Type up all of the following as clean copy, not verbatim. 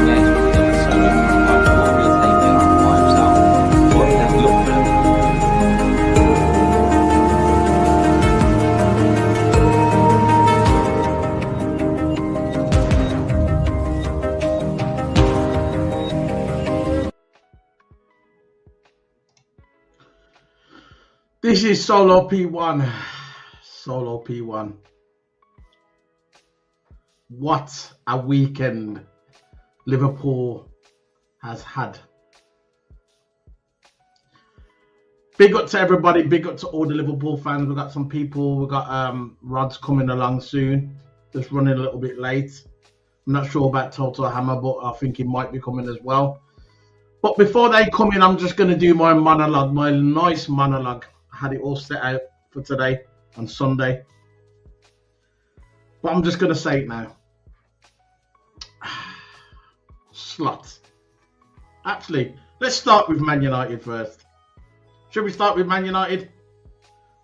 games for them, so I thought he'd take it up by himself. But he had looked for them. This is Solo P1. Solo P1. What a weekend Liverpool has had. Big up to everybody. Big up to all the Liverpool fans. We've got some people. We've got Rod's coming along soon. Just running a little bit late. I'm not sure about TOTO Hammer, but I think he might be coming as well. But before they come in, I'm just going to do my monologue, my nice monologue. I had it all set out for today on Sunday. But I'm just going to say it now. Slut. Actually, let's start with Man United first. Should we start with Man United?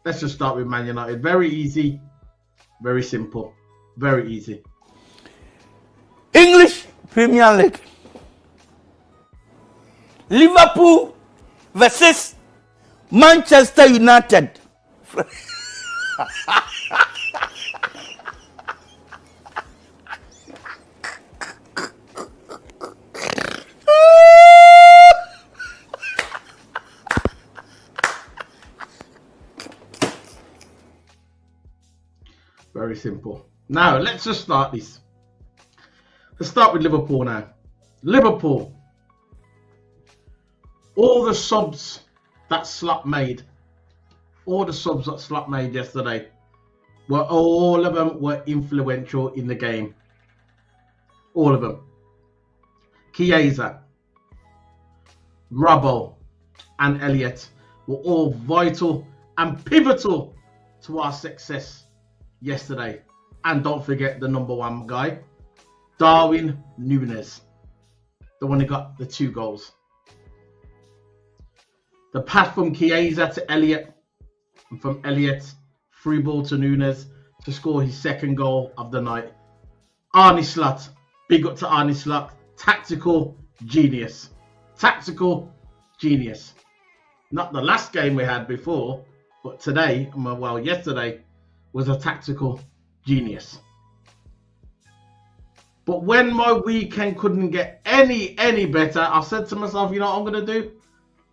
Let's just start with Man United. Very easy. Very simple. Very easy. English Premier League. Liverpool versus Manchester United. Very simple. Now, let's just start this. Let's start with Liverpool now. Liverpool. All the subs that Slot made, yesterday, all of them were influential in the game. All of them. Chiesa, Robbo, and Elliott were all vital and pivotal to our success yesterday. And don't forget the number one guy, Darwin Núñez, the one who got the 2 goals. The pass from Chiesa to Elliott, and from Elliott, free ball to Núñez to score his 2nd goal of the night. Arne Slot, big up to Arne Slot, tactical genius. Tactical genius. Not the last game we had before, but today, well, yesterday, was a tactical genius. But when my weekend couldn't get any better, I said to myself, you know what I'm going to do?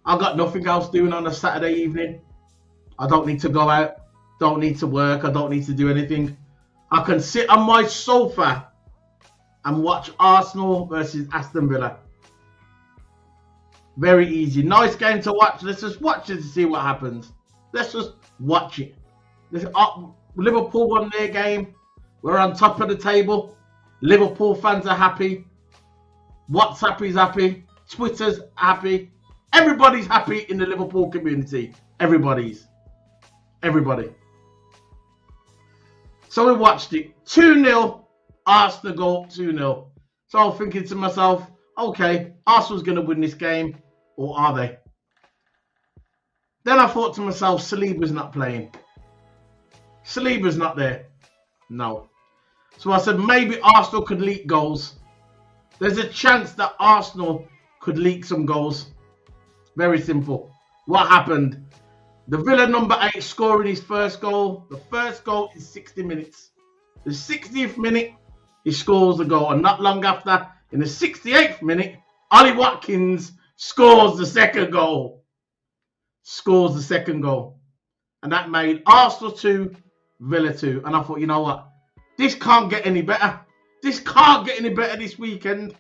I've got nothing else doing on a Saturday evening. I don't need to go out. Don't need to work. I don't need to do anything. I can sit on my sofa and watch Arsenal versus Aston Villa. Very easy. Nice game to watch. Let's just watch it to see what happens. Let's just watch it. Liverpool won their game. We're on top of the table. Liverpool fans are happy. WhatsApp is happy. Twitter's happy. Everybody's happy in the Liverpool community. Everybody. So we watched it. 2-0. Arsenal goal, 2-0. So I was thinking to myself, okay, Arsenal's going to win this game. Or are they? Then I thought to myself, Saliba's not playing. Saliba's not there. No. So I said, maybe Arsenal could leak goals. There's a chance that Arsenal could leak some goals. Very simple. What happened? The Villa number 8 scoring his 1st goal. The 1st goal in 60 minutes. The 60th minute, he scores the goal. And not long after, in the 68th minute, Ollie Watkins scores the 2nd goal. Scores the 2nd goal. And that made Arsenal 2, Villa 2. And I thought, you know what? This can't get any better. This can't get any better this weekend.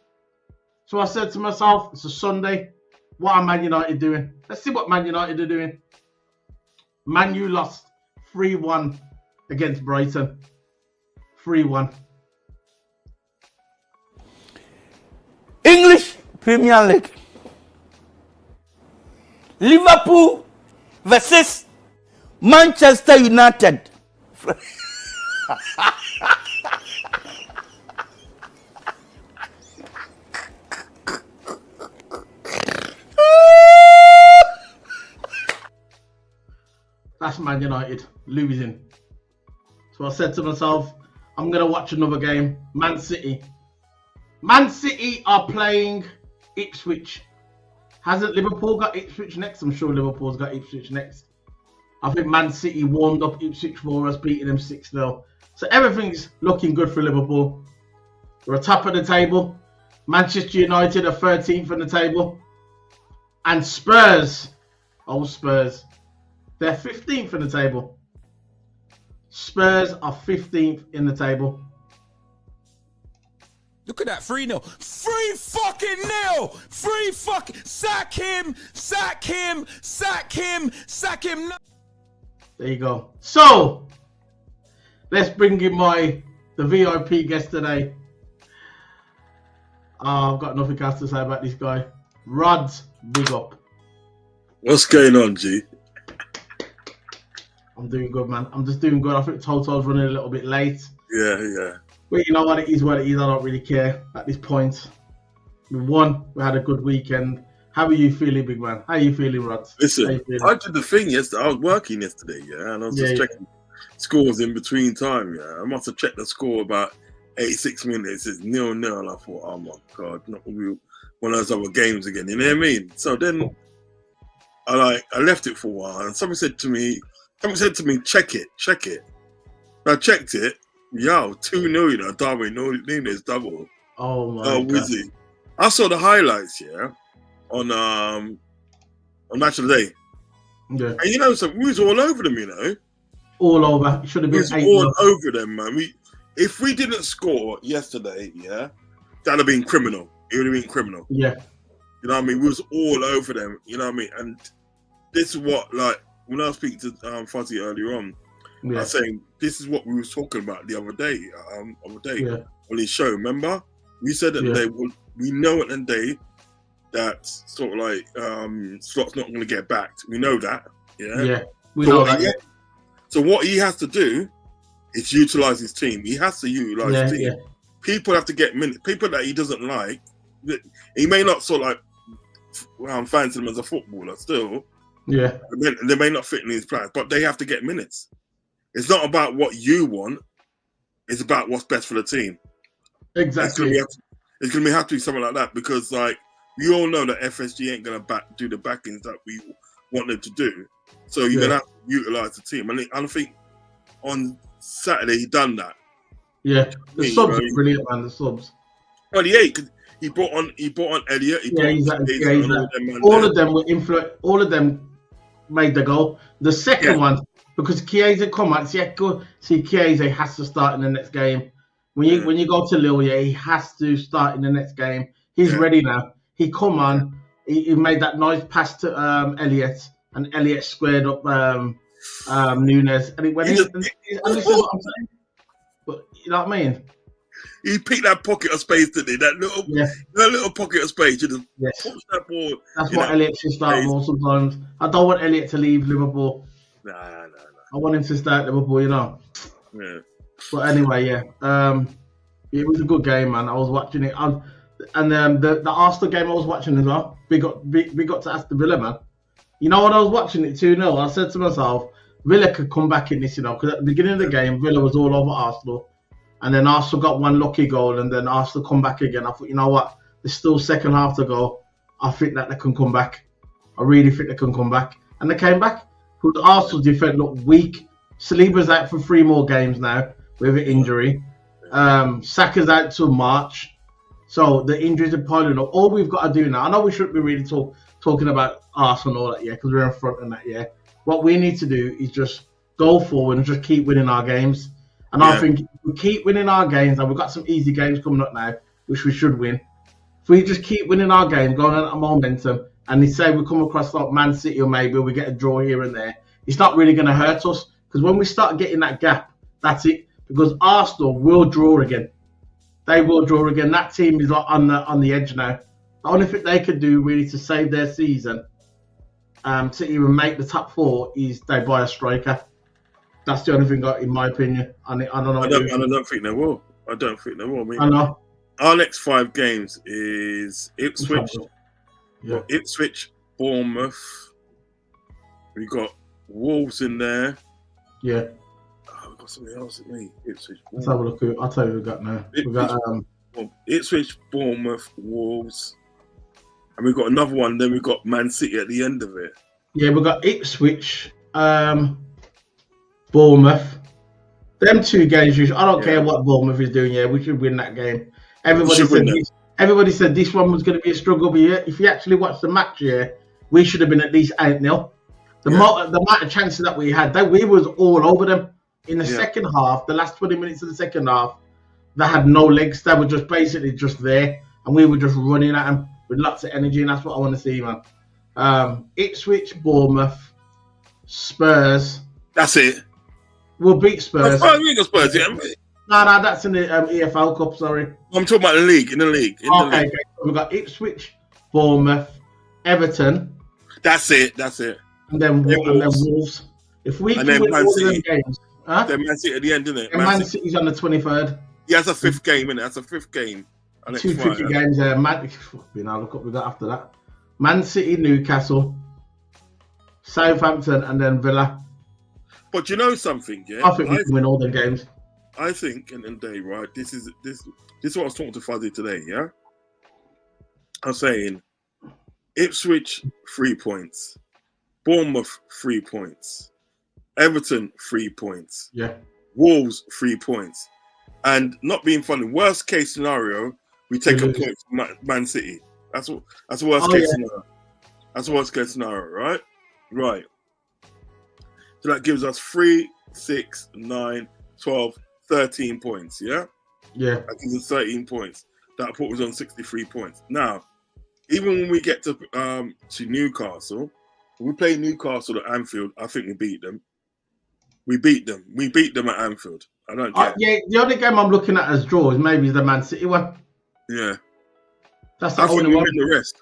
So I said to myself, it's a Sunday. What are Man United doing? Let's see what Man United are doing. Man U lost 3-1 against Brighton. 3-1. English Premier League. Liverpool versus Manchester United. That's Man United losing. So I said to myself, I'm going to watch another game. Man City Man City are playing Ipswich. Hasn't Liverpool got Ipswich next? I'm sure Liverpool's got Ipswich next. I think Man City warmed up Ipswich for us, beating them 6-0. So everything's looking good for Liverpool. We're top of the table. Manchester United are 13th on the table. And Spurs, Spurs, they're 15th in the table. Spurs are 15th in the table. Look at that, 3-0. 3 fucking nil! 3 fucking... Sack him! Sack him! Sack him! Sack him! There you go. So, let's bring in the VIP guest today. I've got nothing else to say about this guy. Rods, big up. What's going on, G? I'm doing good, man. I'm just doing good. I think Toto's running a little bit late. Yeah. But you know what? It is what it is. I don't really care at this point. We won. We had a good weekend. How are you feeling, big man? How are you feeling, Rods? Listen, I did the thing yesterday. I was working yesterday, and I was just checking scores in between time, I must have checked the score about 86 minutes. It's 0-0, and I thought, oh my God, not one of those other games again. You know what I mean? So then I left it for a while, and someone said to me, check it. I checked it. 2-0, Darwin Nunes double. Oh my God. Wizzy. I saw the highlights, on Match of the Day. Yeah. And so we was all over them, All over. It should have been 8-0. All over them, man. If we didn't score yesterday, that'd have been criminal. It would have been criminal. Yeah. You know what I mean? We was all over them, you know what I mean? And this is what, like, when I was speaking to Fuzzy earlier on, I was saying, this is what we was talking about the other day on his show, remember? We said that we know at the end of the day that sort of like Slot's not going to get backed. We know that, Yeah, we know that. So what he has to do is utilize his team. He has to utilize his team. Yeah. People have to get minutes. People that he doesn't like, he may not sort of like fancy him as a footballer still. Yeah. They may not fit in his plans, but they have to get minutes. It's not about what you want. It's about what's best for the team. Exactly. It's going to have to be something like that because, like, we all know that FSG ain't going to do the backings that we want them to do. So you're going to have to utilize the team. And I think on Saturday he done that. Yeah, the subs are brilliant, man. The subs. Well, because he brought on Elliot. All of them were influenced. All of them made the goal. The second one, because Chiesa come out, Chiesa has to start in the next game. When you go to Lille, he has to start in the next game. He's ready now. He come on. He made that nice pass to Elliot, and Elliot squared up Nunes, and it went in. But you know what I mean? He picked that pocket of space, didn't he? That little pocket of space. You just push that ball. That's what Elliot should start more sometimes. I don't want Elliot to leave Liverpool. Nah. I want him to start Liverpool, Yeah. But anyway, it was a good game, man. I was watching it, and the Arsenal game I was watching as well. Big up to Aston Villa, man. You know what? I was watching it 2-0. I said to myself, Villa could come back in this, because at the beginning of the game, Villa was all over Arsenal. And then Arsenal got one lucky goal, and then Arsenal come back again. I thought, you know what? There's still second half to go. I think that they can come back. I really think they can come back. And they came back. But Arsenal's defense looked weak. Saliba's out for 3 more games now with an injury. Saka's out till March. So the injuries are piling up. All we've got to do now, I know we shouldn't be really talking about Arsenal and all that, because we're in front of that, What we need to do is just go forward and just keep winning our games. And I think if we keep winning our games, and we've got some easy games coming up now, which we should win. If we just keep winning our games, going on at momentum, and they say we come across like Man City or maybe we get a draw here and there, it's not really going to hurt us. Because when we start getting that gap, that's it. Because Arsenal will draw again. They will draw again. That team is like on the edge now. The only thing they could do really to save their season, to even make the top 4, is they buy a striker. That's the only thing, in my opinion. I don't know. I don't think they will. I don't think they will. I mean, I know. Our next 5 games is Ipswich. Ipswich, Bournemouth. We got Wolves in there. Yeah. Oh, we got something else at me. Ipswich. Let's have a look. I'll tell you what we got now. We got Ipswich, Bournemouth, Wolves, and we've got another one. Then we've got Man City at the end of it. Yeah, we've got Ipswich, Bournemouth. Them 2 games, I don't care what Bournemouth is doing. Yeah, we should win that game. Everybody said this one was going to be a struggle, but if you actually watch the match, we should have been at least 8-0. The amount of chances that we had, we was all over them in the second half. The last 20 minutes of the second half, they had no legs. They were just basically just there, and we were just running at them with lots of energy, and that's what I want to see, man. Ipswich, Bournemouth, Spurs. That's it. We'll beat Spurs. We got Spurs, yeah. No, that's in the EFL Cup, sorry. I'm talking about the league, in the league. Okay. We've got Ipswich, Bournemouth, Everton. That's it. And then Wolves. If we can win all them games. Then Man City at the end, isn't it? And Man City's on the 23rd. Yeah, that's a 5th game, isn't it? That's a 5th game. 2 tricky games there. Look up with that after that. Man City, Newcastle, Southampton, and then Villa. But you know something, yeah? I think we can win all them games. I think, and Dave, right? This is what I was talking to Fuzzy today, yeah? I'm saying Ipswich 3 points, Bournemouth 3 points, Everton 3 points, Wolves 3 points, and not being funny, worst case scenario, we take a point from Man City. That's worst case scenario. That's worst case scenario, right? Right. So that gives us 3, 6, 9, 12, 13 points, yeah? Yeah. That gives us 13 points. That put us on 63 points. Now, even when we get to Newcastle, when we play Newcastle at Anfield, I think we beat them. We beat them. We beat them at Anfield. I don't care. The only game I'm looking at as draw is maybe the Man City one. Yeah. That's the I think only we one. win the rest.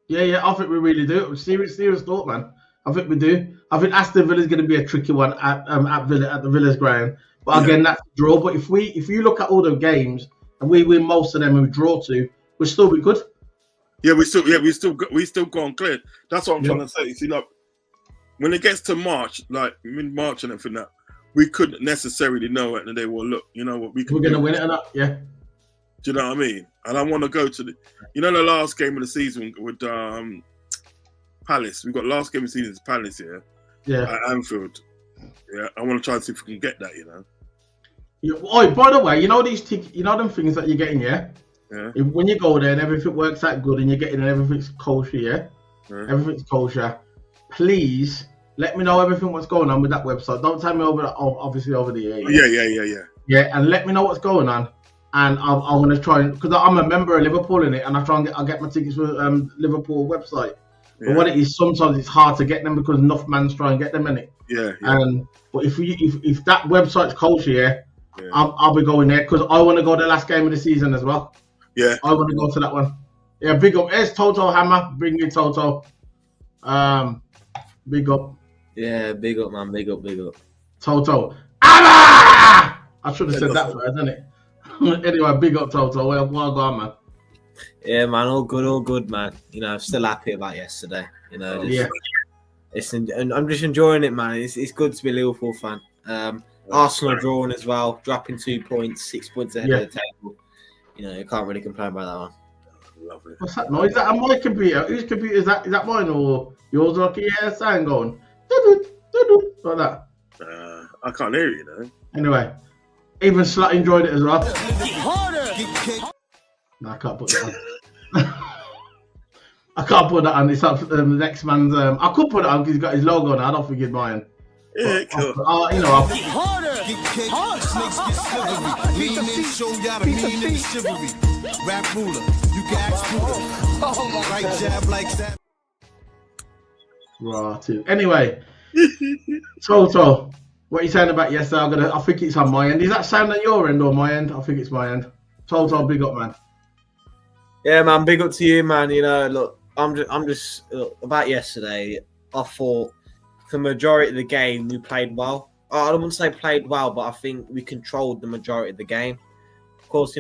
Yeah, I think we really do. Serious thought, man. I think we do. I think Aston Villa is going to be a tricky one at the Villa's ground. But again, that's a draw. But if you look at all the games and we win most of them and we draw 2, we'll still be good. Yeah, we still go on clear. That's what I'm trying to say. See, like when it gets to March, like mid-March and everything, that we couldn't necessarily know it, and they will look. You know what we're going to win it or not? Yeah. Do you know what I mean? And I want to go to the last game of the season with Palace. We've got last game of the season is Palace here. Yeah. At Anfield. Yeah. I want to try and see if we can get that. Yeah. Oh, by the way, these tickets, them things that you're getting, yeah. When you go there and everything works out good and you're getting and everything's kosher, yeah. Everything's kosher. Please let me know everything what's going on with that website. Don't tell me obviously over the air. Yeah, and let me know what's going on. And I'm going to try because I'm a member of Liverpool in it, and I get my tickets with Liverpool website. Yeah. But what it is, sometimes it's hard to get them because enough man's try and get them in it. Yeah. But if that website's kosher, I'll be going there because I want to go to the last game of the season as well. Yeah. I want to go to that one. Yeah, big up. There's Toto Hammer. Bring in Toto. Big up. Yeah, big up, man. Big up. Toto. Hammer! I should have said that first, didn't it? Anyway, big up, Toto. Well gone, man. Yeah, man. All good, man. I'm still happy about yesterday. And I'm just enjoying it, man. It's good to be a Liverpool fan. Arsenal drawing as well, dropping 2 points, 6 points ahead of the table. You can't really complain about that one. Lovely. What's that noise? Is that on my computer? Whose computer is that? Is that mine or yours? Like a sound going like that. I can't hear you, though. Anyway, even Slut enjoyed it as well. No, I can't put that on. I can't put that on. It's up the next man's. I could put it on because he's got his logo on. I don't think it's mine. Yeah, cool. Rap ruler, you can ask right jab like that. Right. Anyway, Toto, what are you saying about yesterday? I think it's on my end. Is that sound at your end or my end? I think it's my end. Toto, big up, man. Yeah, man, big up to you, man. Look, I'm just about yesterday. I thought for the majority of the game we played well. I don't want to say played well, but I think we controlled the majority of the game. Of course,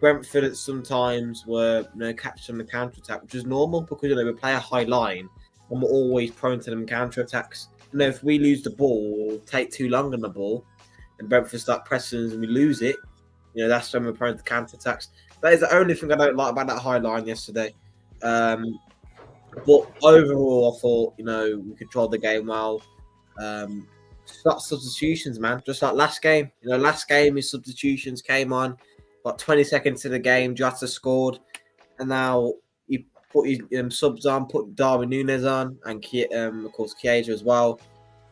Brentford at sometimes were catching the counter attack, which is normal because we play a high line and we're always prone to them counter attacks. If we lose the ball or take too long on the ball and Brentford start pressing us and we lose it, that's when we're prone to counter attacks. That is the only thing I don't like about that high line yesterday. But overall, I thought we controlled the game well. Substitutions, man, just like last game. Last game his substitutions came on. About 20 seconds to the game, Jota scored, and now he put his subs on, put Darwin Núñez on, and of course Chiesa as well.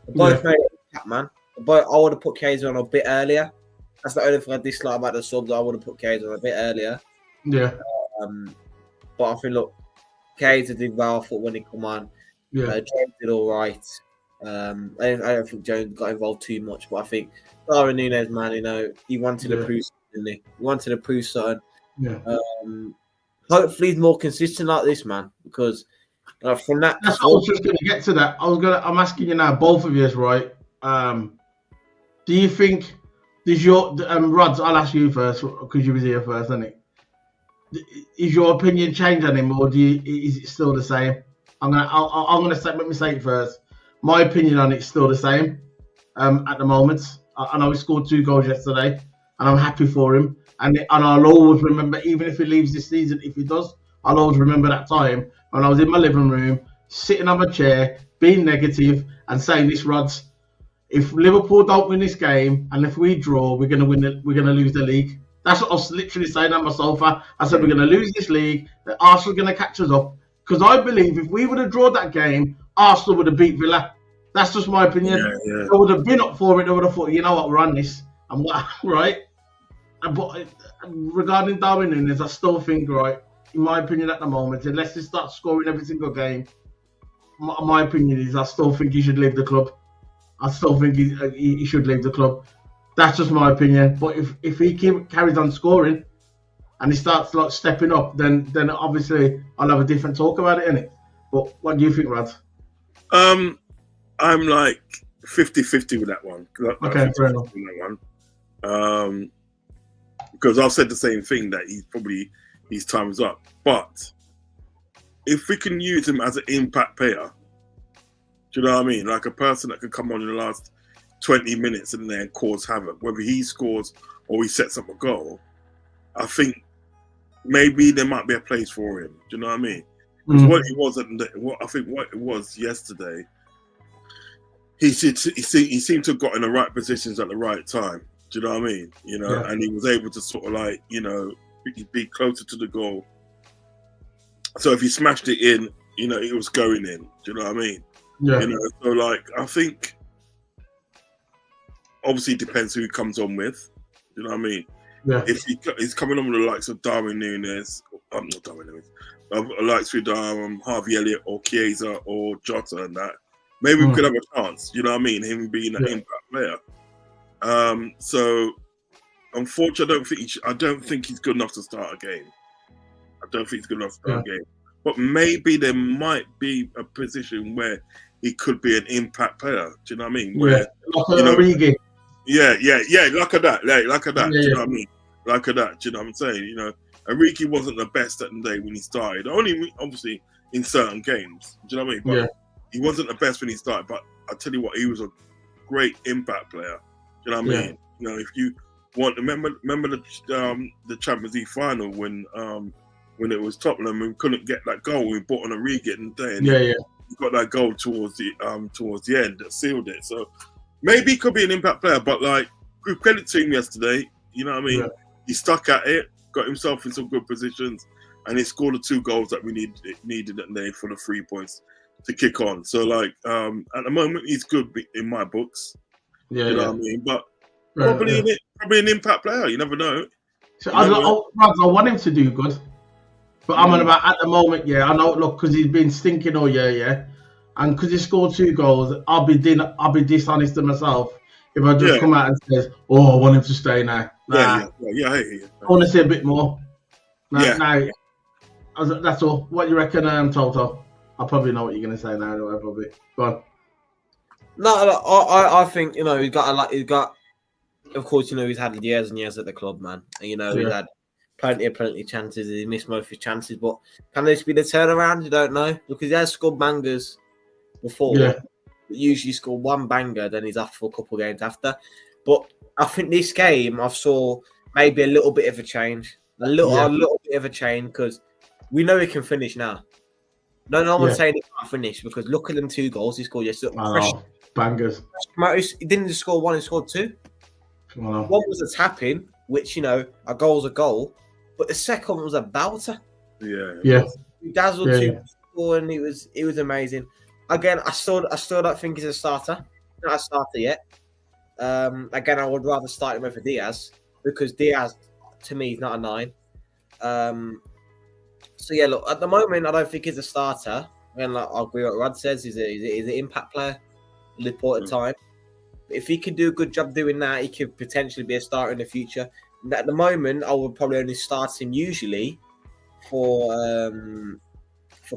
They both made it impact, man. But I would have put Chiesa on a bit earlier. That's the only thing I dislike about the subs. I would have put Chiesa on a bit earlier. Yeah. But I think, look, Chiesa did well. I thought when he come on, Jones did all right. I don't think Jones got involved too much, but I think Darwin Núñez, man, he wanted to prove something, didn't he? He wanted to prove something. Yeah. Hopefully he's more consistent like this, man, because from that. That's what I was just going to get to that. I'm asking you now, both of you, right? Do you think does your Rods? I'll ask you first because you was here first, isn't it? Is your opinion change on him, or is it still the same? I'm gonna say, let me say it first. My opinion on it's still the same at the moment. I know he scored 2 goals yesterday, and I'm happy for him. And I'll always remember, even if he leaves this season, if he does, I'll always remember that time when I was in my living room, sitting on my chair, being negative, and saying this, Rods. If Liverpool don't win this game, and if we draw, we're gonna lose the league. That's what I was literally saying on my sofa. I said we're gonna lose this league. That Arsenal are gonna catch us up because I believe if we would have drawn that game, Arsenal would have beat Villa. That's just my opinion. Yeah. They would have been up for it. They would have thought, you know what, we're on this. And what, right? But regarding Darwin Núñez, I still think, right, in my opinion at the moment, unless he starts scoring every single game, my opinion is I still think he should leave the club. I still think he should leave the club. That's just my opinion. But if he carries on scoring and he starts like stepping up, then obviously I'll have a different talk about it, innit? But what do you think, Rad? I'm like 50-50 with that one. Okay, fair enough. That one. Because I've said the same thing that his time is up. But if we can use him as an impact player, do you know what I mean? Like a person that could come on in the last 20 minutes and then cause havoc, whether he scores or he sets up a goal, I think maybe there might be a place for him. Do you know what I mean? Because what it was yesterday, he seemed to have got in the right positions at the right time. Do you know what I mean? And he was able to sort of like, be closer to the goal. So if he smashed it in, it was going in. Do you know what I mean? Yeah. So like, I think obviously it depends who he comes on with. Do you know what I mean? Yeah. If he's coming on with the likes of Darwin Núñez, not Darwin Núñez, likes with Harvey Elliott or Chiesa or Jota and that, maybe we could have a chance. You know what I mean? Him being an impact player. So unfortunately, I don't think he's good enough to start a game. But maybe there might be a position where he could be an impact player. Do you know what I mean? Where, like Origi. Yeah, like that. Do you know what I mean? Like that. Do you know what I'm saying? Origi wasn't the best at the day when he started. Only obviously in certain games. Do you know what I mean? But he wasn't the best when he started. But I tell you what, he was a great impact player. Do you know what I mean? If you want, remember the Champions League final when it was Tottenham and we couldn't get that goal. We bought on Origi in the day. And he got that goal towards the end that sealed it. So maybe he could be an impact player, but like, good credit to him yesterday. You know what I mean? He stuck at it, got himself in some good positions, and he scored the 2 goals that we needed that day for the 3 points to kick on. So like, at the moment he's good in my books. You know what I mean? But probably an impact player. You never know. So I want him to do good. But I'm on about at the moment, I know. Look, because he's been stinking all year, and because he scored 2 goals, I'll be dishonest to myself if I just come out and says, "Oh, I want him to stay now." I hear you. I want to see a bit more. That's all. What do you reckon, Toto? I probably know what you're going to say now. Anyway, probably. Go on. No, I think he's got. Of course, he's had years and years at the club, man. And, he's had plenty of chances. He missed most of his chances, but can this be the turnaround? You don't know, because he has scored bangers before. Usually scored 1 banger, then he's off for a couple of games after. But I think this game, I saw maybe a little bit of a change, a little bit of a change, because we know he can finish now. No one's saying he can't finish, because look at them 2 goals he scored yesterday. Bangers. He didn't just score 1; he scored 2. One was a tap-in, which, you know, a goal's a goal, but the second one was a belter. Yeah. He dazzled 2 people, and it was amazing. Again, I still don't think he's a starter. Not a starter yet. Again, I would rather start him over Diaz, because Diaz, to me, is not a 9. So yeah, look, at the moment, I don't think he's a starter. And like, I agree with what Rod says. He's an impact player, at the point of time. But if he could do a good job doing that, he could potentially be a starter in the future. And at the moment, I would probably only start him usually for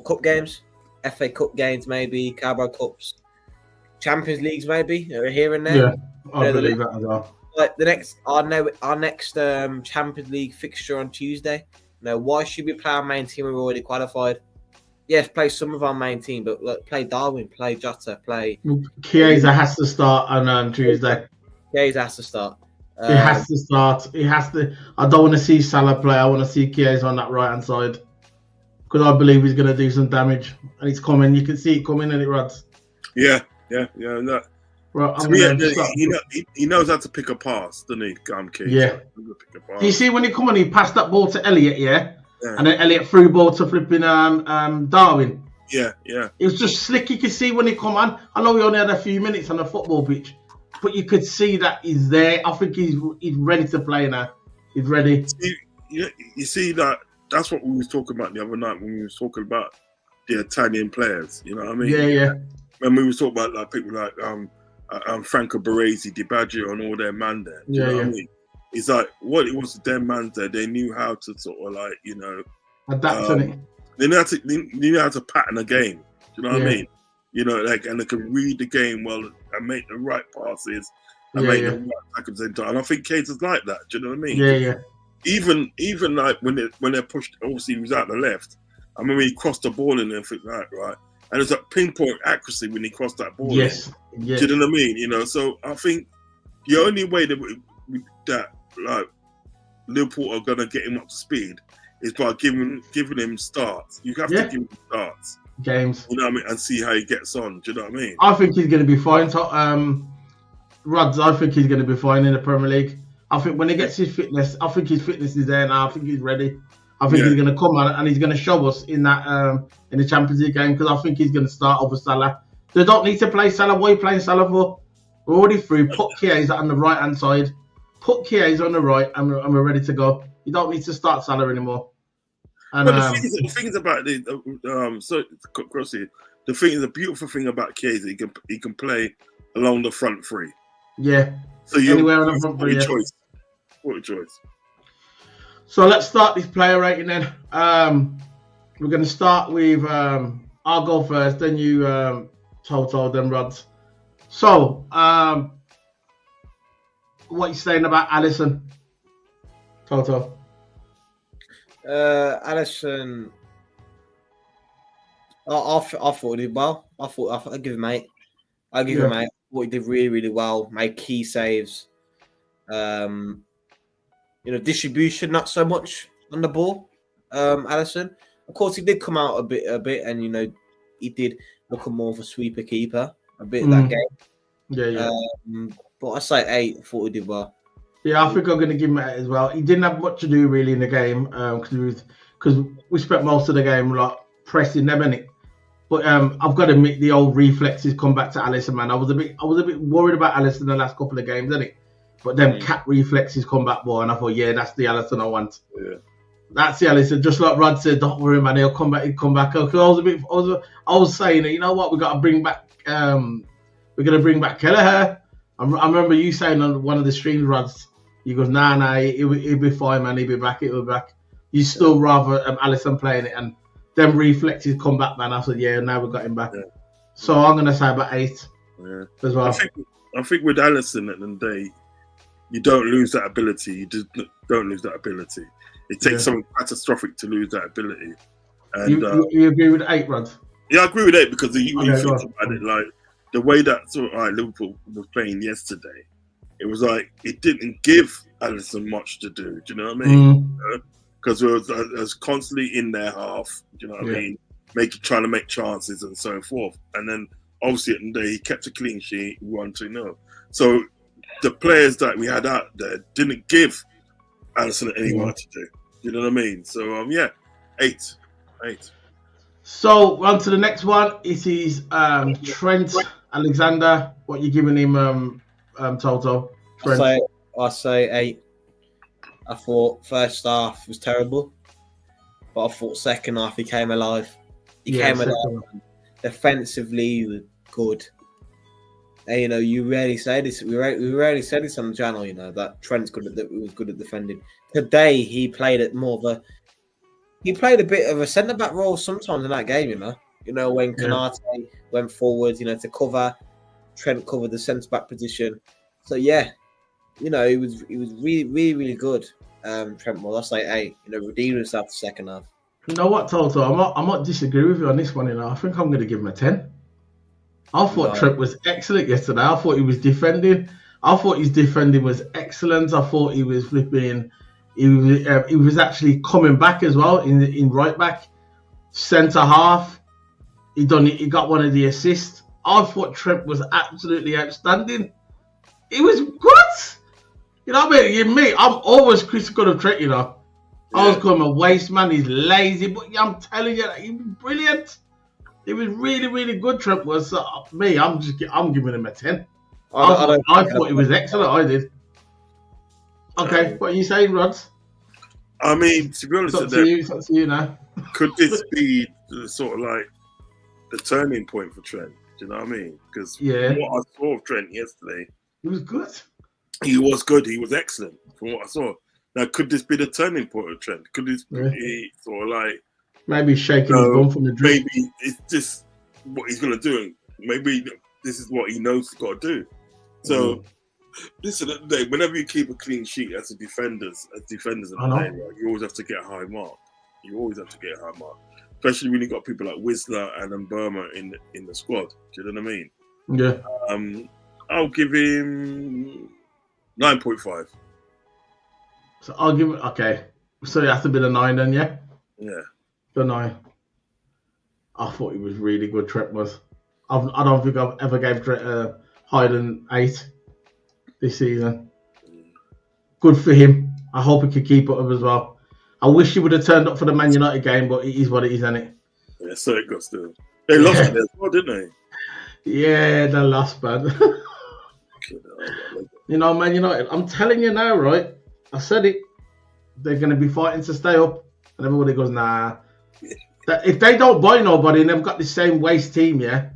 cup games, FA Cup games, maybe Carabao Cups, Champions Leagues, maybe here and there. Yeah, I believe that as well. Like our next Champions League fixture on Tuesday. Now, why should we play our main team when we're already qualified? Yes, play some of our main team, but look, play Darwin, play Jota, play. Chiesa has to start on Tuesday. Chiesa has to start. He has to start. He has to. I don't want to see Salah play. I want to see Chiesa on that right hand side, because I believe he's going to do some damage, and it's coming. You can see it coming, and it runs. Yeah. No. Right, he knows how to pick a pass, doesn't he? Chiesa. Yeah. Do you see when he come on? He passed that ball to Elliot, and then Elliot threw ball to flipping Darwin. Yeah. It was just slick. You could see when he come on. I know we only had a few minutes on the football pitch, but you could see that he's there. I think he's ready to play now. He's ready. You see that's what we was talking about the other night when we was talking about the Italian players. You know what I mean? Yeah. When we was talking about like people like Franco Baresi, Di Baggio, and all their man there. Do you know what I mean? It's like what it was to their man there. They knew how to sort of like, you know, adapt to it. They knew how to pattern a game. Do you know what I mean? You know, like, and they can read the game well and make the right passes and make the right tackles in time. And I think Kaiser's like that. Do you know what I mean? Yeah. Even like when they're pushed, obviously he was out the left. I remember he crossed the ball in there and think right. And it's like pinpoint accuracy when he crossed that ball. Yes. Do you know what I mean? You know, so I think the only way that like Liverpool are gonna get him up to speed is by giving him starts. You have to give him starts. Games. You know what I mean? And see how he gets on. Do you know what I mean? I think he's going to be fine. Rods, I think he's going to be fine in the Premier League. I think when he gets his fitness, I think his fitness is there now. I think he's ready. I think he's going to come on and he's going to show us in that in the Champions League game, because I think he's going to start over Salah. They don't need to play Salah. What are you playing Salah for? We're already through. Put Chiesa on the right hand side. Put Chiesa on the right, and we're ready to go. You don't need to start Salah anymore. And the thing is about the beautiful thing about Chiesa, he can play along the front three. Yeah. So anywhere on the front three. What a choice. So let's start this player rating then. We're going to start with I'll go first, then you Toto, then Rods. So what are you saying about Alisson, Toto? Alisson, I thought he did well. I'd give him 8. I'd give him 8. What he did really, really well. Made key saves. Distribution not so much on the ball. Alisson, of course, he did come out a bit, and he did look more of a sweeper keeper a bit that game. Yeah. But I say 8. I thought he did well. Yeah, I think I'm going to give him 8 as well. He didn't have much to do really in the game because we spent most of the game like pressing them, innit? But I've got to admit the old reflexes come back to Alisson, man. I was a bit worried about Alisson the last couple of games, innit? But them cat reflexes come back more, and I thought, that's the Alisson I want. Yeah. That's the Alisson. Just like Rod said, don't worry, man. He'll come back. Because I was saying that, you know what? We got to bring back. We're going to bring back Kelleher. I remember you saying on one of the streams, Rods. You goes, nah, he'll be fine, man. He'll be back. You still rather Alisson playing it, and them reflexes come back, man. I said, now we've got him back. Yeah. So I'm going to say about 8 as well. I think with Alisson at the end of the day, you don't lose that ability. You just don't lose that ability. It takes something catastrophic to lose that ability. And you agree with 8, Rod? Yeah, I agree with 8 because you think about it, like the way that Liverpool was playing yesterday, it was like it didn't give Alisson much to do. Do you know what I mean? Mm. Because we was constantly in their half. Do you know what I mean? Trying to make chances and so forth. And then obviously at the end of the day, he kept a clean sheet, 1-0. So the players that we had out there didn't give Alisson anyone to do. You know what I mean? So yeah, 8. So on to the next one. It is Trent Alexander. What you giving him, Toto? Trent. I say 8. I thought first half was terrible, but I thought second half he came alive. He came alive. Defensively, he was good. And, you know, you rarely say this. We rarely said this on the channel. You know that Trent's was good at defending. Today he played at more of a. He played a bit of a centre back role sometimes in that game. You know when Konate went forward. You know to cover. Trent covered the centre back position. So yeah, you know he was really good. Trent was. I say 8. You know redeemed himself the second half. You know what, Toto? I might disagree with you on this one. You know, I think I'm going to give him a 10. I thought Trent was excellent yesterday. I thought he was defending. I thought his defending was excellent. I thought he was flipping. He was actually coming back as well in right back, centre half. He got one of the assists. I thought Trent was absolutely outstanding. He was good. You know what I mean? I'm always critical of Trent. You know, I was calling him a waste man. He's lazy, but I'm telling you, he was brilliant. He was really good. Trent was. I'm giving him a 10. I thought he was excellent. I did. Okay, what are you saying, Rod? I mean, to be honest, it's up to you now. Could this be sort of like the turning point for Trent? Do you know what I mean? Because what I saw of Trent yesterday, he was good. He was good. He was excellent from what I saw. Now, could this be the turning point of Trent? Could this be sort of like maybe shaking his bum from the drink? Maybe it's just what he's going to do. Maybe this is what he knows he's got to do. So, listen, at the day, whenever you keep a clean sheet as defenders in the game, you always have to get a high mark. Especially when you've got people like Whistler and Burma in the squad. Do you know what I mean? Yeah. I'll give him 9.5. So I'll give it, okay. So it has to be the 9 then, yeah? Yeah. The 9. I thought he was really good, Trent was. I don't think I've ever gave Trent higher than 8 this season. Good for him. I hope he could keep it up as well. I wish he would have turned up for the Man United game, but it is what it is, isn't it? Yeah, so it got still. They lost it as well, didn't they? Yeah, they lost, man. You know, Man United, I'm telling you now, right? I said it. They're going to be fighting to stay up. And everybody goes, nah. If they don't buy nobody and they've got the same waste team, yeah?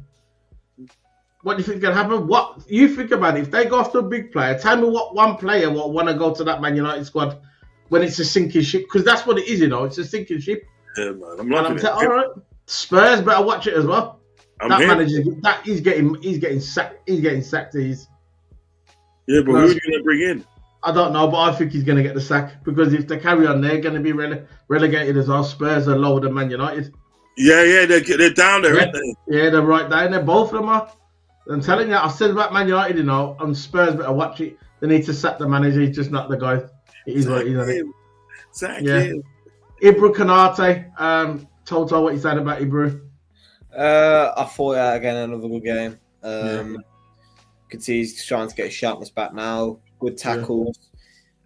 What do you think is going to happen? What you think about it? If they go after a big player, tell me what one player will want to go to that Man United squad when it's a sinking ship. Because that's what it is, you know. It's a sinking ship. Yeah, man. I'm loving it. All right. Spurs better watch it as well. He's getting sacked. He's getting sacked. Yeah, but who are you going to bring in? I don't know, but I think he's going to get the sack because if they carry on, they're going to be relegated as well. Spurs are lower than Man United. Yeah, they're down there, aren't they? Yeah, they're right down there. Both of them are. I'm telling you, I've said about Man United, you know, and Spurs better watch it. They need to sack the manager. He's just not the guy. He's what he's on it. Sack him. Ibra Konate. Toto, what you saying about Ibra? I thought again another good game. Could see he's trying to get his sharpness back now. Good tackles.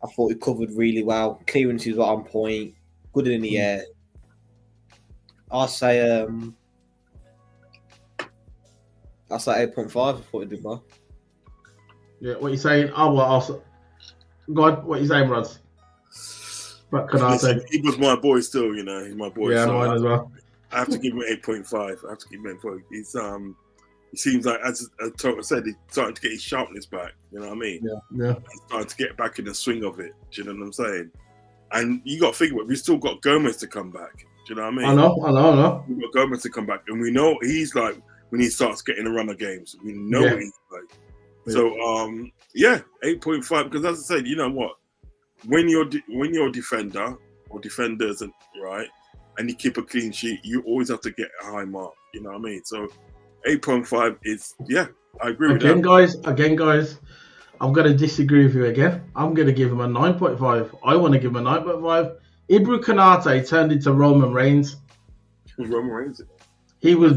I thought he covered really well. Clearances were on point. Good in the air. I'll say 8.5. I thought he did well. Yeah, what you saying? Oh, well, also, go on. What you saying, Rods? What can I say? He was my boy still, you know. He's my boy. Yeah, so mine as well. I have to give him 8.5. I have to give him 8.5. He's It seems like, as Toto said, he's starting to get his sharpness back. You know what I mean? Yeah. He's starting to get back in the swing of it. Do you know what I'm saying? And you got to think about it. We still got Gomez to come back. Do you know what I mean? I know. We've got Gomez to come back. And we know he's like, when he starts getting a run of games, we know he's like. Yeah. So, 8.5. Because as I said, you know what? When you're a defender or defenders, right, and you keep a clean sheet, you always have to get a high mark. You know what I mean? So, 8.5 is, I agree with that. Again, guys, I'm going to disagree with you again. I'm going to give him a 9.5. I want to give him a 9.5. Ibra Konate turned into Roman Reigns. Roman Reigns. He was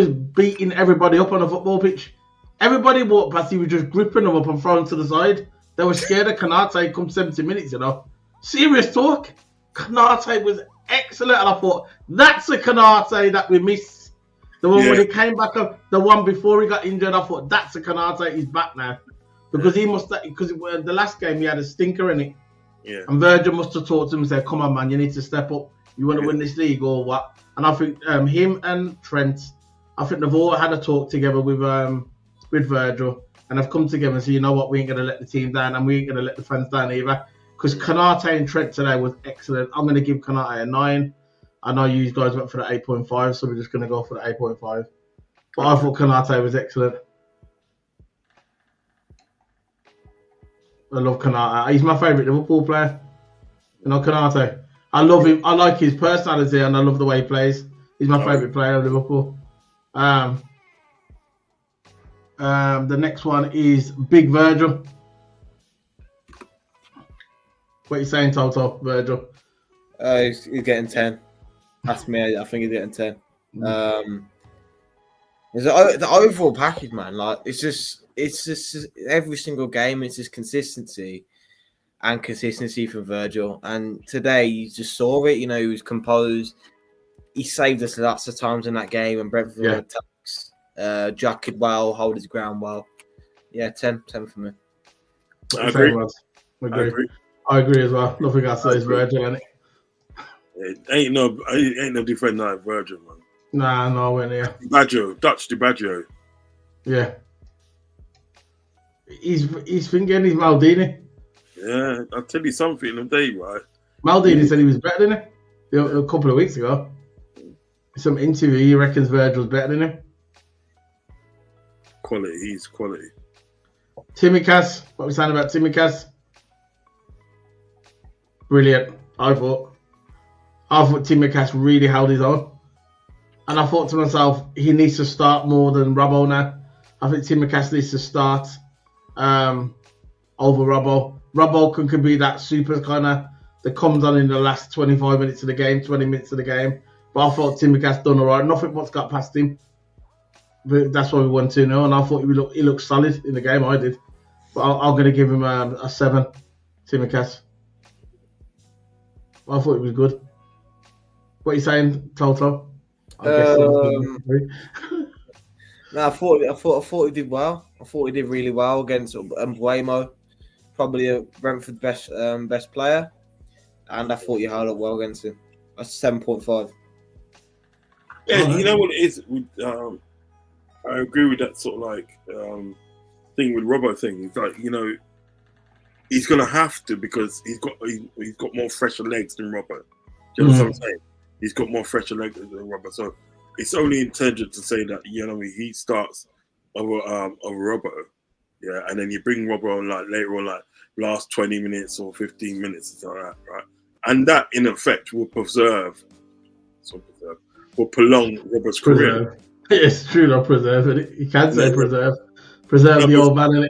beating everybody up on a football pitch. Everybody walked past, he was just gripping them up and throwing to the side. They were scared of Konate come 70 minutes, you know. Serious talk. Konate was excellent, and I thought, that's a Konate that we missed. The one when he came back up, the one before he got injured, I thought, that's a Konate, he's back now. Because because the last game he had a stinker in it. Yeah. And Virgil must have talked to him and said, come on, man, you need to step up. You want to win this league or what? And I think him and Trent, I think they've all had a talk together with Virgil, and have come together and said, you know what, we ain't going to let the team down, and we ain't going to let the fans down either. Because Konate and Trent today was excellent. I'm going to give Konate a 9. I know you guys went for the 8.5, so we're just going to go for the 8.5. But I thought Konate was excellent. I love Konate. He's my favourite Liverpool player. You know, Konate. I love him. I like his personality, and I love the way he plays. He's my favourite player of Liverpool. The next one is Big Virgil. What are you saying, Toto? Virgil? He's getting 10. That's me. I think he's getting 10. The overall package, man. Like it's just every single game. It's just consistency from Virgil. And today you just saw it. You know, he was composed. He saved us lots of times in that game. And Brentford attacks. Jacket well, hold his ground well. Yeah, 10 for me. I agree. I agree as well. Nothing else says Virgil, innit? It ain't no different like Virgil, man. Nah, nowhere near. Dutch DiBaggio. Yeah. He's thinking he's Maldini. Yeah, I'll tell you something today, right? Maldini said he was better than him a couple of weeks ago. Some interview, he reckons Virgil's better than him. Quality, he's quality. Tsimikas, what are we saying about Tsimikas? Brilliant, I thought Tsimikas really held his own. And I thought to myself, he needs to start more than Robbo now. I think Tsimikas needs to start over Robbo. Robbo can be that super kind of that comes on in the last 25 minutes of the game, 20 minutes of the game. But I thought Tsimikas done all right. Nothing what's got past him. But that's why we won 2-0. And I thought he looked solid in the game. I did. But I'm going to give him a 7, Tsimikas. I thought he was good. What are you saying, Toto? No, I thought he did well. I thought he did really well against Mbuemo, probably Brentford's best player, and I thought you held up well against him. That's 7.5. Yeah, you know what it is. I agree with that sort of like thing with Robbo thing. It's like, you know, he's gonna have to because he's got more fresher legs than Robbo. Do you know what I'm saying? He's got more fresher legs than Robbo, so it's only intended to say that, you know, he starts over Robbo, yeah, and then you bring Robbo on like later on, like last 20 minutes or 15 minutes, something like that, right? And that in effect will prolong Robbo's career. It's true, not preserve it. You can't say preserve the old man, innit?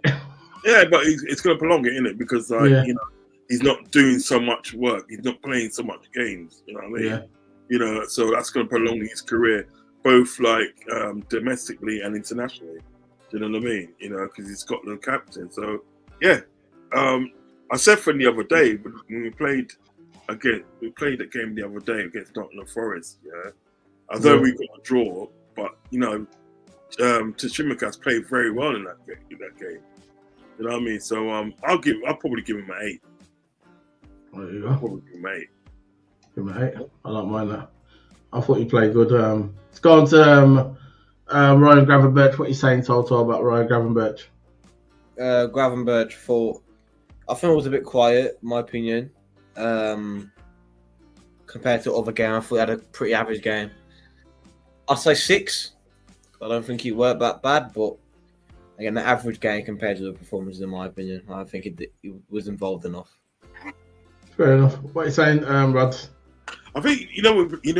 Yeah, but it's going to prolong it, innit? Because you know, he's not doing so much work. He's not playing so much games. You know what I mean? Yeah. You know, so that's going to prolong his career, both like domestically and internationally. Do you know what I mean? You know, because he's Scotland captain. So yeah, I said from the other day when we played a game the other day against Nottingham Forest. Yeah, although we got a draw, but you know, Tsimikas played very well in that game. You know what I mean? So I'll probably give him an 8. There you go. I'll probably give him an 8. Give him an 8. I don't mind that. I thought he played good. Let's go on to Ryan Gravenberch. What are you saying, Toto, about Ryan Gravenberch? Gravenberch I think it was a bit quiet, in my opinion. Compared to other games, I thought he had a pretty average game. I'd say 6. I don't think he worked that bad, but again, the average game compared to the performances, in my opinion, I think he was involved enough. Fair enough. What are you saying, Rod? I think you know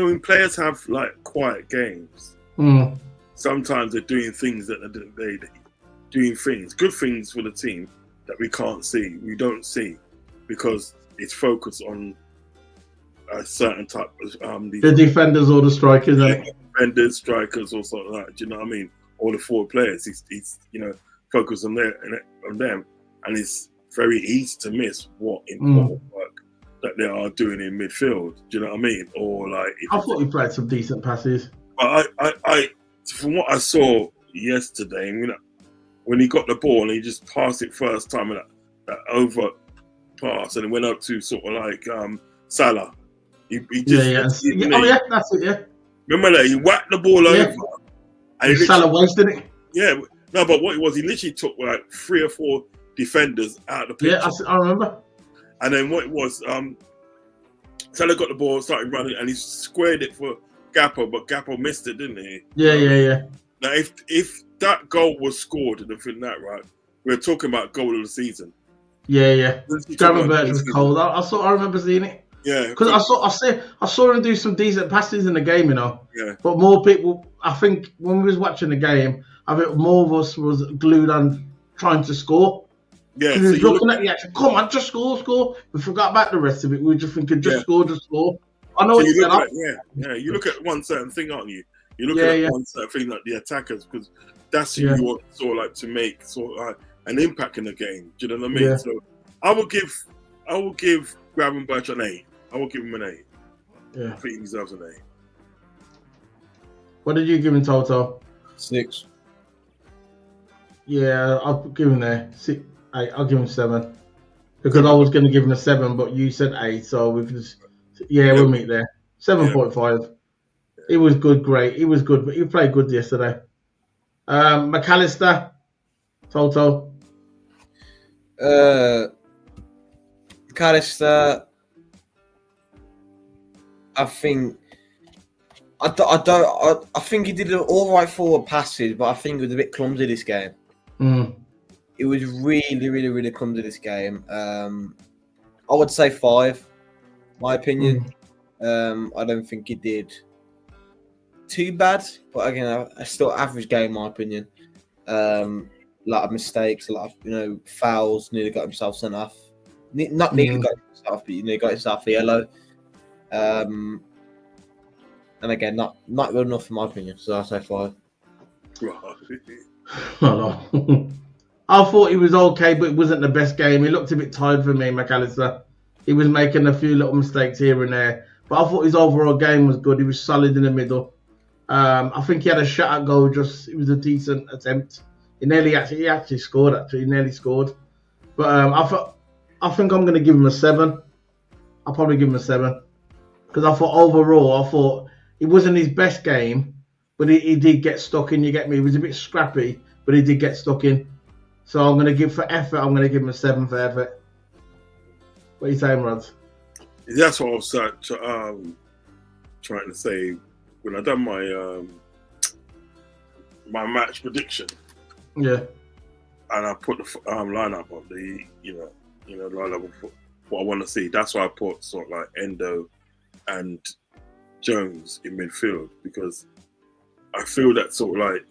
when players have like quiet games, sometimes they're doing things that doing things, good things for the team that we can't see, we don't see, because it's focused on a certain type of the defenders or the strikers, defenders, strikers, or something like that. Do you know what I mean? All the forward players, he's focused on them, and it's very easy to miss what important work that they are doing in midfield. Do you know what I mean? Or like, I thought he played some decent passes. But I from what I saw yesterday, when he got the ball and he just passed it first time, and that over pass, and it went up to sort of like Salah. He just Oh yeah, that's it. Yeah. Remember that he whacked the ball over, and Salah wasted it. Yeah, no, but what it was, he literally took like 3 or 4 defenders out of the picture. Yeah, I remember. And then what it was, Salah got the ball, started running, and he squared it for Gakpo, but Gakpo missed it, didn't he? Yeah. Now, if that goal was scored, and everything that right, we're talking about goal of the season. Yeah. Gravenberch was cold. I remember seeing it. Yeah, because I saw him do some decent passes in the game, Yeah. But more people, I think, when we was watching the game, I think more of us was glued on trying to score. Yeah, so he was looking at the action. Come on, just score. We forgot about the rest of it. We were just thinking, score. I know so it's you look at, you look at one certain thing, aren't you? You look at one certain thing, like the attackers, because that's who you want sort of like to make sort of like an impact in the game. Do you know what I mean? Yeah. So I will give Gravenberch an 8. I will give him an 8. Yeah. I think he deserves an 8. What did you give him, Toto? 6. Yeah, I'll give him there. 6, 8. I'll give him 7 because I was going to give him a 7, but you said 8, so we can just we'll meet there. 7.5. He was good, great. He was good, but he played good yesterday. McAllister, Toto. McAllister, I think he did all right forward passes, but I think he was a bit clumsy this game. It was really, really, really clumsy this game. I would say 5, my opinion. I don't think he did too bad, but again, a still average game, in my opinion. A lot of mistakes, a lot of fouls. Nearly got himself sent off. Not nearly got himself, but got himself a yellow. And again, not good enough in my opinion. So I'll say 5. I thought he was okay, but it wasn't the best game. He looked a bit tired for me, McAllister. He was making a few little mistakes here and there, but I thought his overall game was good. He was solid in the middle. I think he had a shot at goal. It was a decent attempt. He actually scored. He nearly scored. But I think I'm going to give him a 7. I'll probably give him a 7 because I thought overall, it wasn't his best game, but he did get stuck in. You get me? He was a bit scrappy, but he did get stuck in. So I'm going to give for effort. I'm going to give him a 7 for effort. What are you saying, Rods? That's what I was trying to say when I done my my match prediction. Yeah. And I put the lineup of the lineup of what I want to see. That's why I put sort of like Endo and Jones in midfield, because I feel that sort of like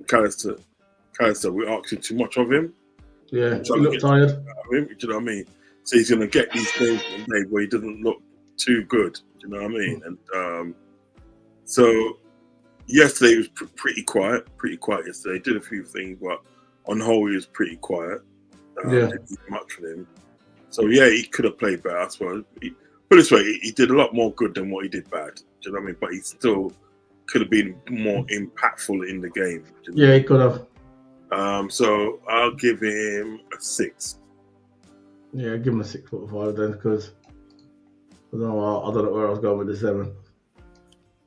McAllister, we're asking too much of him. Yeah, he looked tired. Do you know what I mean? So he's going to get these games one day where he doesn't look too good. Do you know what I mean? And so yesterday was pretty quiet yesterday. Did a few things, but on the whole he was pretty quiet. Didn't do much for him. So yeah, he could have played better, I suppose. Put it this way, he did a lot more good than what he did bad. Do you know what I mean? But he still could have been more impactful in the game. Yeah, he could have. So I'll give him a 6. Yeah, give him a 6.5 then, because I don't know where I was going with the 7.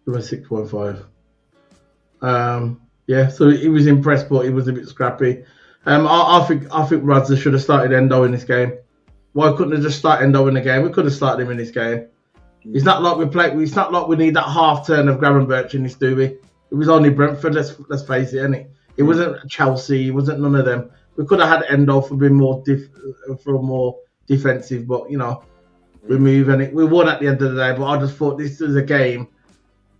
Give him a 6.5. Yeah, so he was impressed, but he was a bit scrappy. I think Radza should have started Endo in this game. Why couldn't they just start Endo in the game? We could have started him in this game. It's not like it's not like we need that half turn of Gravenberch in this, do we? It was only Brentford. Let's face it, innit? It wasn't Chelsea. It wasn't none of them. We could have had Endo for being more defensive, but we move and we won at the end of the day. But I just thought this was a game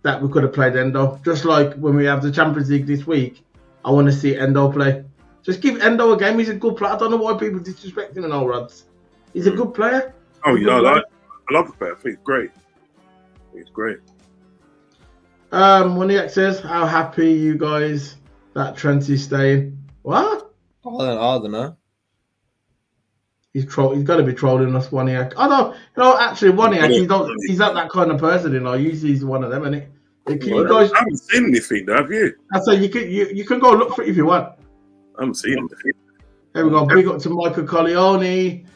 that we could have played Endo. Just like when we have the Champions League this week, I want to see Endo play. Just give Endo a game. He's a good player. I don't know why people disrespect him and all rods. He's a good player. Oh yeah, I love the player. I think he's great. He's great. When the says, how happy you guys that Trent is staying? What? I don't know. He's got to be trolling us, Waniak. I don't. Actually, Waniak, he's not that kind of person. Usually he's one of them, isn't he? You guys, I haven't seen anything, have you? I say you can go look for it if you want. I haven't seen anything. There we go. Big up to Michael Corleone.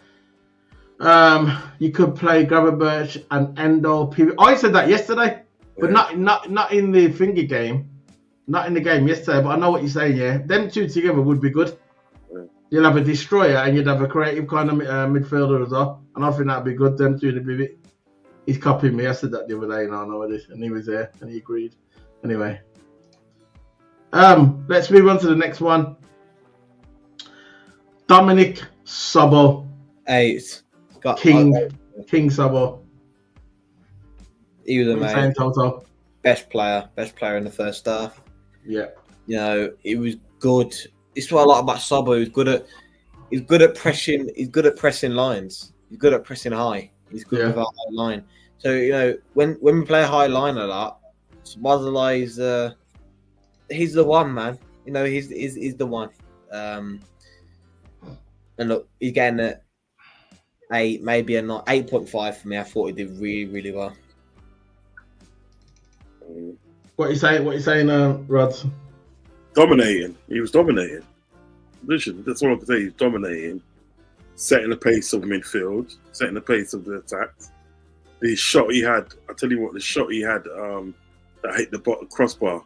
You could play Gravenberch and Endo. I said that yesterday, but not in the finger game, not in the game yesterday. But I know what you're saying. Yeah, them two together would be good. Yeah. You'll have a destroyer and you'd have a creative kind of midfielder as well, and I think that'd be good. Them two in the bit. He's copying me. I said that the other day, and I know it, and he was there and he agreed. Anyway, let's move on to the next one. Dominic Sabo. 8. King Sabo. He was amazing. TOTO. Best player in the first half. Yeah. It was good. It's what I like about Sabo. He's good at pressing. He's good at pressing lines. He's good at pressing high. He's good with a high line. So when we play a high line a lot, Szoboszlai he's the one, man. He's the one. And look, he's getting a 8, maybe a 8.5 for me. I thought he did really, really well. What you saying, Rods? Dominating. He was dominating. Listen, that's all I can say. He's dominating, setting the pace of midfield, setting the pace of the attacks. The shot he had, I tell you what, the shot he had that hit the bottom crossbar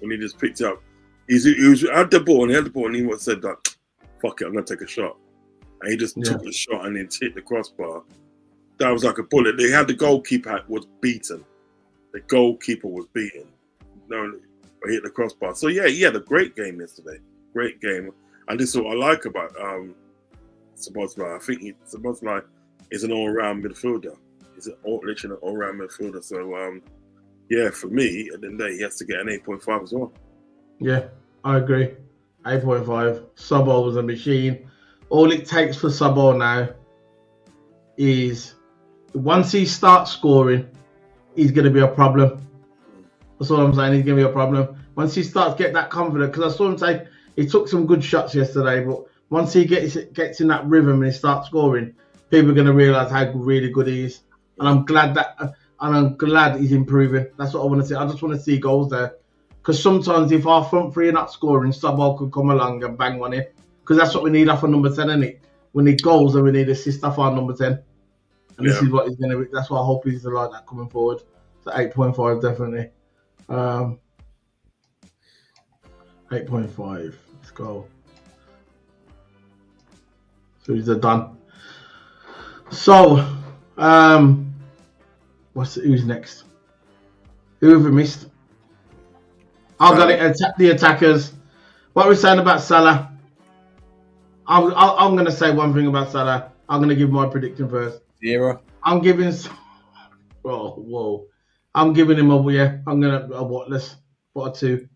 when he just picked it up. He had the ball and he said that, fuck it, I'm gonna take a shot. And he just took the shot and then hit the crossbar. That was like a bullet. They had the goalkeeper was beaten. The goalkeeper was beaten. No, but hit the crossbar. So yeah, he had a great game yesterday. Great game. And this is what I like about Szoboszlai. I think Szoboszlai is an all-round midfielder. He's literally an all-round midfielder. So yeah, for me, at the end of the day, he has to get an 8.5 as well. Yeah, I agree. 8.5. Sabo was a machine. All it takes for Sabo now is once he starts scoring, he's going to be a problem. That's all I'm saying. He's going to be a problem. Once he starts getting that confidence, because I saw him say he took some good shots yesterday, but once he gets in that rhythm and he starts scoring, people are going to realise how really good he is. And I'm glad he's improving. That's what I want to see. I just want to see goals there. Because sometimes if our front three are not scoring, Sabo could come along and bang one in. Because that's what we need off of number 10, isn't it? We need goals and we need assists off our number 10. And this is what he's going to be. That's what I hope he's like that coming forward. So 8.5 definitely. 8.5. Let's go. So he's done. So, who's next? Who have we missed? I've got it. Attack the attackers. What are we saying about Salah? I'm going to say one thing about Salah. I'm going to give my prediction first. 0. I'm giving. Whoa. I'm giving him I'm going to a whatless. What a 2.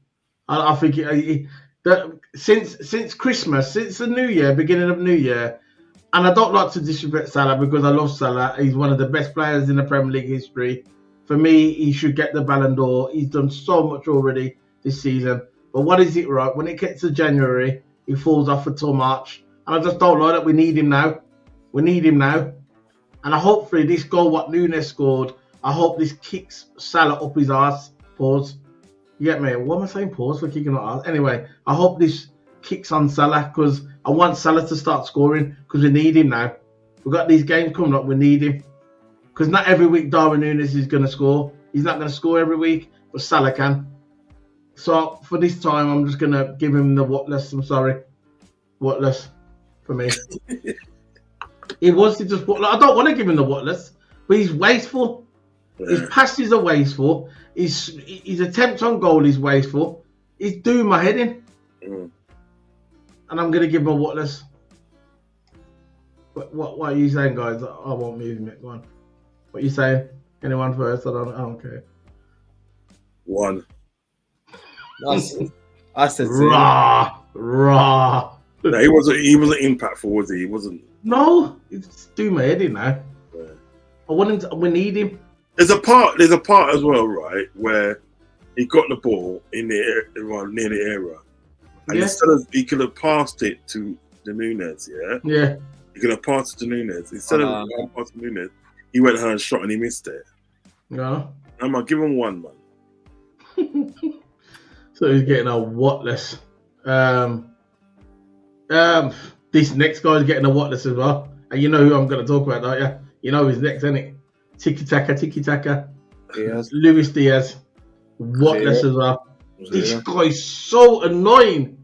I think since Christmas, since the New Year, beginning of New Year, and I don't like to disrespect Salah because I love Salah. He's one of the best players in the Premier League history. For me, he should get the Ballon d'Or. He's done so much already this season. But what is it, right? When it gets to January, he falls off until March. And I just don't like that. We need him now. And hopefully this goal what Nunes scored, I hope this kicks Salah up his arse. Pause. You get me? What am I saying? Pause for kicking up arse. Anyway, I hope this kicks on Salah because I want Salah to start scoring because we need him now. We've got these games coming up. We need him. Because not every week Darwin Nunes is going to score. He's not going to score every week, but Salah can. So for this time, I'm just going to give him the whatless. I'm sorry. Whatless for me. He wants to just... I don't want to give him the whatless, but he's wasteful. His passes are wasteful. His attempt on goal is wasteful. He's doing my head in. And I'm going to give him a whatless. What are you saying, guys? I won't move him. Go on. What are you saying? Anyone first? I don't care. 1. I said 0. Raw. No, he wasn't impactful, was he? He wasn't. No, it's doing my head in now. Yeah. I want him to, we need him. There's a part as well, right, where he got the ball in the near the area, and instead of he could have passed it to the Nunes, Yeah. He could have passed it to Nunes. Instead of passing to Nunes, he went her and shot and he missed it. No. I'm gonna give him one, man. So he's getting a whatless. This next guy's getting a whatless as well. And you know who I'm going to talk about, don't you? You know who's next, isn't it? Tiki Taka. Diaz. Luis Diaz. Whatless as well. This guy's so annoying.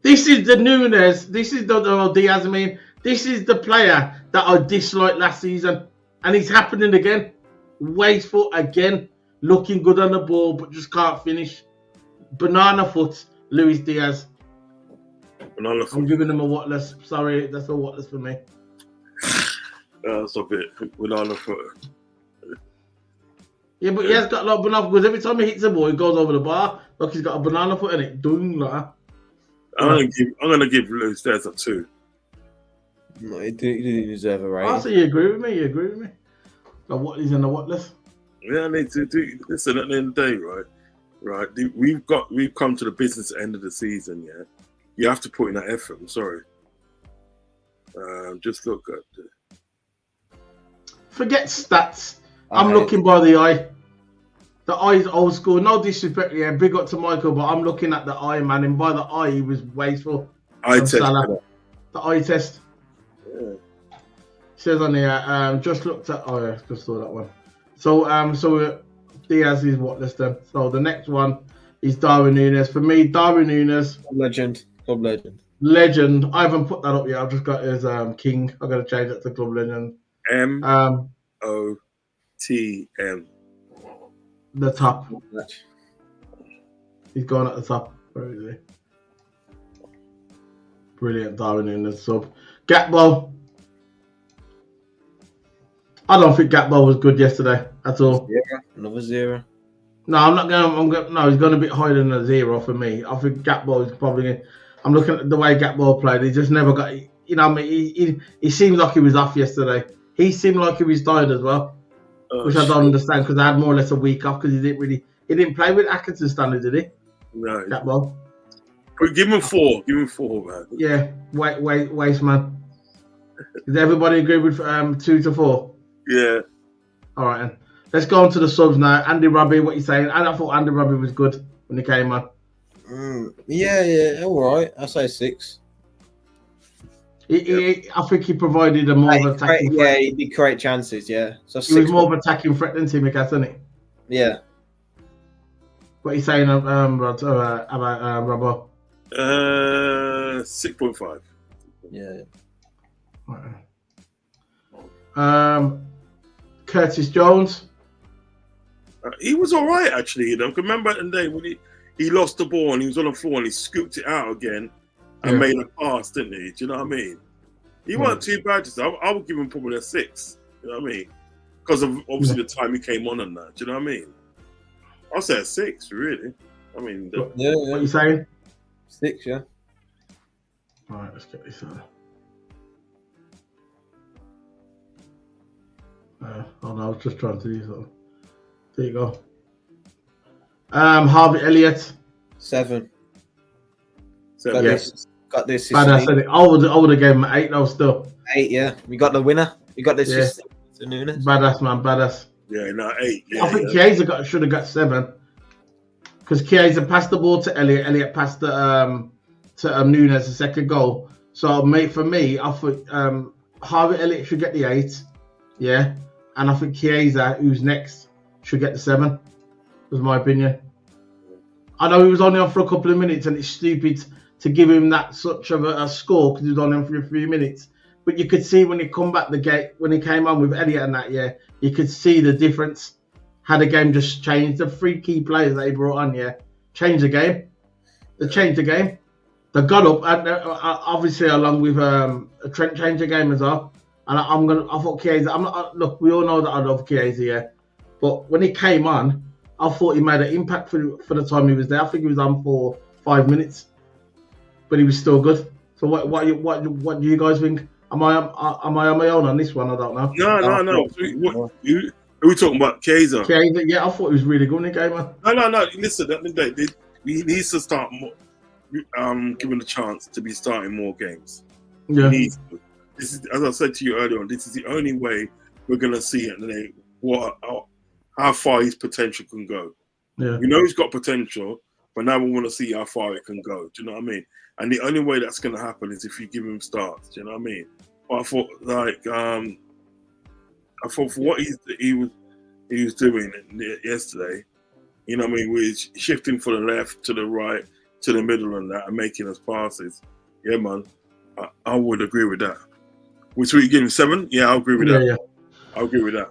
This is the Nunes. This is the Diaz, I mean. This is the player that I disliked last season. And it's happening again. Wasteful again. Looking good on the ball, but just can't finish. Banana foot, Luis Diaz. I'm giving him a whatless. Sorry, that's a whatless for me. Stop it. Banana foot. Yeah, but he has got a lot of banana because every time he hits the ball, he goes over the bar. Look, he's got a banana foot in it. Doing like that. I'm gonna give Luis Diaz a 2. No, he didn't deserve a rating. Oh, so you agree with me? So what is in the whatless? Yeah, I need to do. Listen, at the end of the day, right. We've come to the business end of the season. Yeah, you have to put in that effort. I'm sorry. Just look at. Forget stats. I'm looking by the eye. The eye is old school. No disrespect, yeah. Big up to Michael, but I'm looking at the eye, man. And by the eye, he was wasteful. Eye test. The eye test. Yeah. Says on here, just looked at. Oh yeah, just saw that one. So Diaz is whatless then. So the next one is Darwin Nunes. For me, Darwin Nunes, Club legend. Legend. I haven't put that up yet. I've just got his King. I've got to change that to Club Legend. MOTM. The top. He's going at the top. Where is he? Brilliant, Darwin Nunes sub. Gakpo. I don't think Gakpo was good yesterday at all. Another 0. No, I'm not going. No, he's going a bit higher than a 0 for me. I think Gakpo is probably. I'm looking at the way Gakpo played. He just never got. You know, I mean, he seemed like he was off yesterday. He seemed like he was tired as well, which I don't understand because I had more or less a week off because he didn't play with Atkinson standard, did he? No. Gakpo. But give him 4. Give him 4, man. Yeah, waste man. Does everybody agree with 2 to 4? Yeah. All right, then. Let's go on to the subs now. Andy Robbie, what you saying? And I thought Andy Robbie was good when he came on. Yeah, all right. I say 6. I think he provided a more of attacking threat. Yeah, he did create chances. Yeah, so he was more of an attacking threat than Timmy Cass, isn't it? Yeah. What are you saying about Robbo? 6.5. Yeah. Curtis Jones. He was all right actually. You know, remember the day when he lost the ball and he was on the floor and he scooped it out again and made a pass, didn't he? Do you know what I mean? He wasn't too bad. Just I would give him probably a 6. You know what I mean? Because of obviously the time he came on and that. Do you know what I mean? I'll say a 6, really. I mean, what are you saying? 6, yeah. All right, let's get this on. I was just trying to do something. There you go. Harvey Elliott. 7. Yes. Got this. Badass. I would have given him 8 though still. 8, yeah. We got the winner. We got this. Yeah. Badass, man. Badass. Yeah, no, 8. Yeah, I think Chiesa should have got 7. Because Chiesa passed the ball to Elliott. Elliott passed to Nunes, the second goal. So, for me, I think Harvey Elliott should get the 8. Yeah. And I think Chiesa, who's next, should get the 7. Was my opinion. I know he was only on for a couple of minutes and it's stupid to give him that such of a score because he was on him for a few minutes. But you could see when he come back the gate, when he came on with Elliott and that, yeah, you could see the difference. How the game just changed. The 3 key players that he brought on, yeah, changed the game. They changed the game. They got up, and obviously along with Trent changed the game as well. And I thought Chiesa. Look, we all know that I love Chiesa, yeah. But when he came on, I thought he made an impact for the time he was there. I think he was on for 5 minutes, but he was still good. So what do you guys think? Am I on my own on this one? I don't know. No. Who are we talking about? Kaiser. Yeah, I thought he was really good in the game, man. No. Listen, he needs to start more, given the chance to be starting more games. Yeah. He needs to. This is, as I said to you earlier on, this is the only way we're gonna see it. How far his potential can go. Yeah. We know he's got potential, but now we want to see how far it can go. Do you know what I mean? And the only way that's gonna happen is if you give him starts. Do you know what I mean? But I thought for what he was doing yesterday, you know what I mean, we're shifting from the left to the right to the middle and that, and making us passes. Yeah, man, I would agree with that. Which we give him 7? Yeah, I'll agree with that. Yeah, I'll agree with that.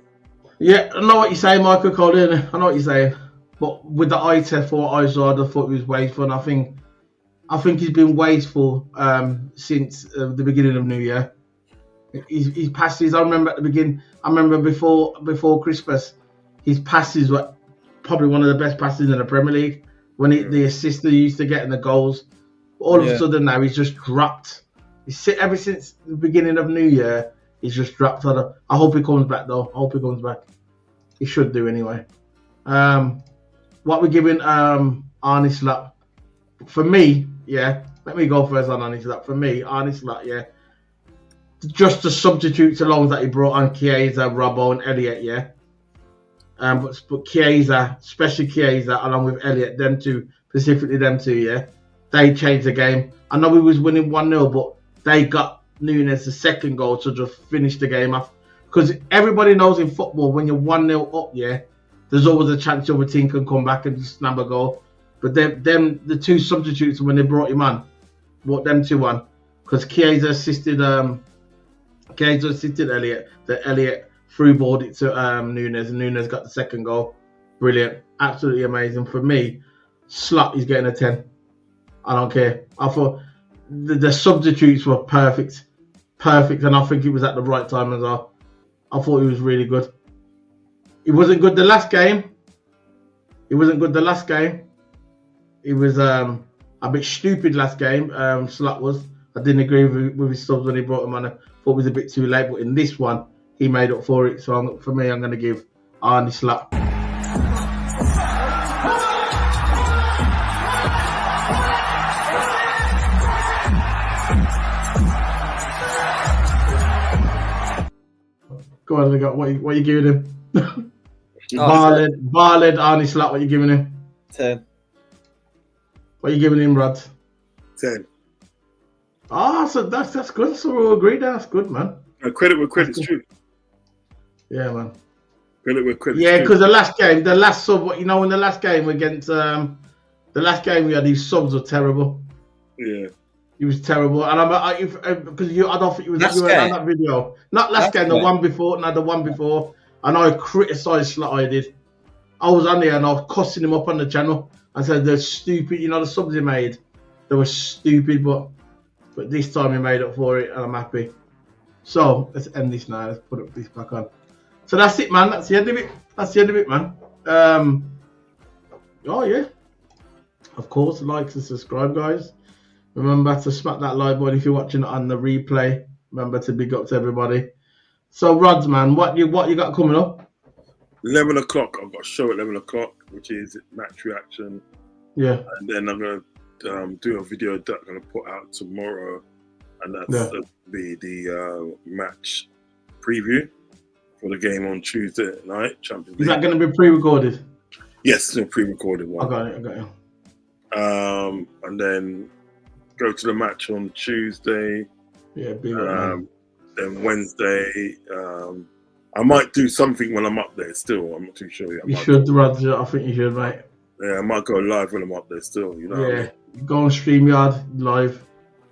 Yeah, I know what you're saying, Michael Cole. I know what you're saying, but with the eye test for what I saw, I thought he was wasteful. And I think he's been wasteful since the beginning of New Year. His passes, I remember at the beginning. I remember before Christmas, his passes were probably one of the best passes in the Premier League. When the assists he used to get in the goals, all of a sudden now he's just dropped. Ever since the beginning of New Year, he's just dropped. I hope he comes back though. I hope he comes back. He should do anyway. What we're giving Arne Slot. For me, yeah. Let me go first on Arne Slot. For me, Arne Slot, yeah. Just the substitutes along that he brought on Chiesa, Robbo, and Elliott, yeah. But Chiesa, especially Chiesa, along with Elliott, them two, specifically them two, yeah. They changed the game. I know we was winning 1-0, but they got Nunes the second goal to just finish the game off. Because everybody knows in football, when you're 1-0 up, yeah, there's always a chance your team can come back and just snap a goal. But the two substitutes, when they brought him on, brought them two on. Because Chiesa assisted Elliott. The Elliott through-balled it to Nunes, and Nunes got the second goal. Brilliant. Absolutely amazing. For me, Slot is getting a 10. I don't care. I thought the substitutes were perfect, and I think it was at the right time as well. I thought he was really good. He wasn't good the last game. It was a bit stupid last game. Slot was. I didn't agree with his subs when he brought him on. I thought it was a bit too late, but in this one, he made up for it. So for me, I'm going to give Arne Slot. Go on, what are you giving him? Barled Arne Slot, what are you giving him? 10. What are you giving him, Rod? 10. So that's good. So we'll agree. That's good, man. Credit where credit's due. Yeah, man. Credit where credit's due. Yeah, because the last sub, in the last game against the last game we had, these subs were terrible. Yeah. He was terrible, and I don't think you were on that video. Not last game, the one before. No, the one before. And I criticised Slot. I did. I was on there and I was cussing him up on the channel. I said they're stupid. The subs he made, they were stupid. But this time he made up for it, and I'm happy. So let's end this now. Let's put this back on. So that's it, man. That's the end of it, man. Oh yeah. Of course, like and subscribe, guys. Remember to smack that like button if you're watching it on the replay. Remember to big up to everybody. So, Rods, man, what you got coming up? 11 o'clock. I've got a show at 11 o'clock, which is match reaction. Yeah. And then I'm going to do a video that I'm going to put out tomorrow. And that's be the match preview for the game on Tuesday night. Champions League. Is that going to be pre-recorded? Yes, it's a pre-recorded one. I got it. And then go to the match on Tuesday. Yeah, then Wednesday, I might do something when I'm up there still. I'm not too sure yet. You should, Rod. I think you should, mate. Yeah, I might go live when I'm up there still, Yeah, what I mean? Go on StreamYard live.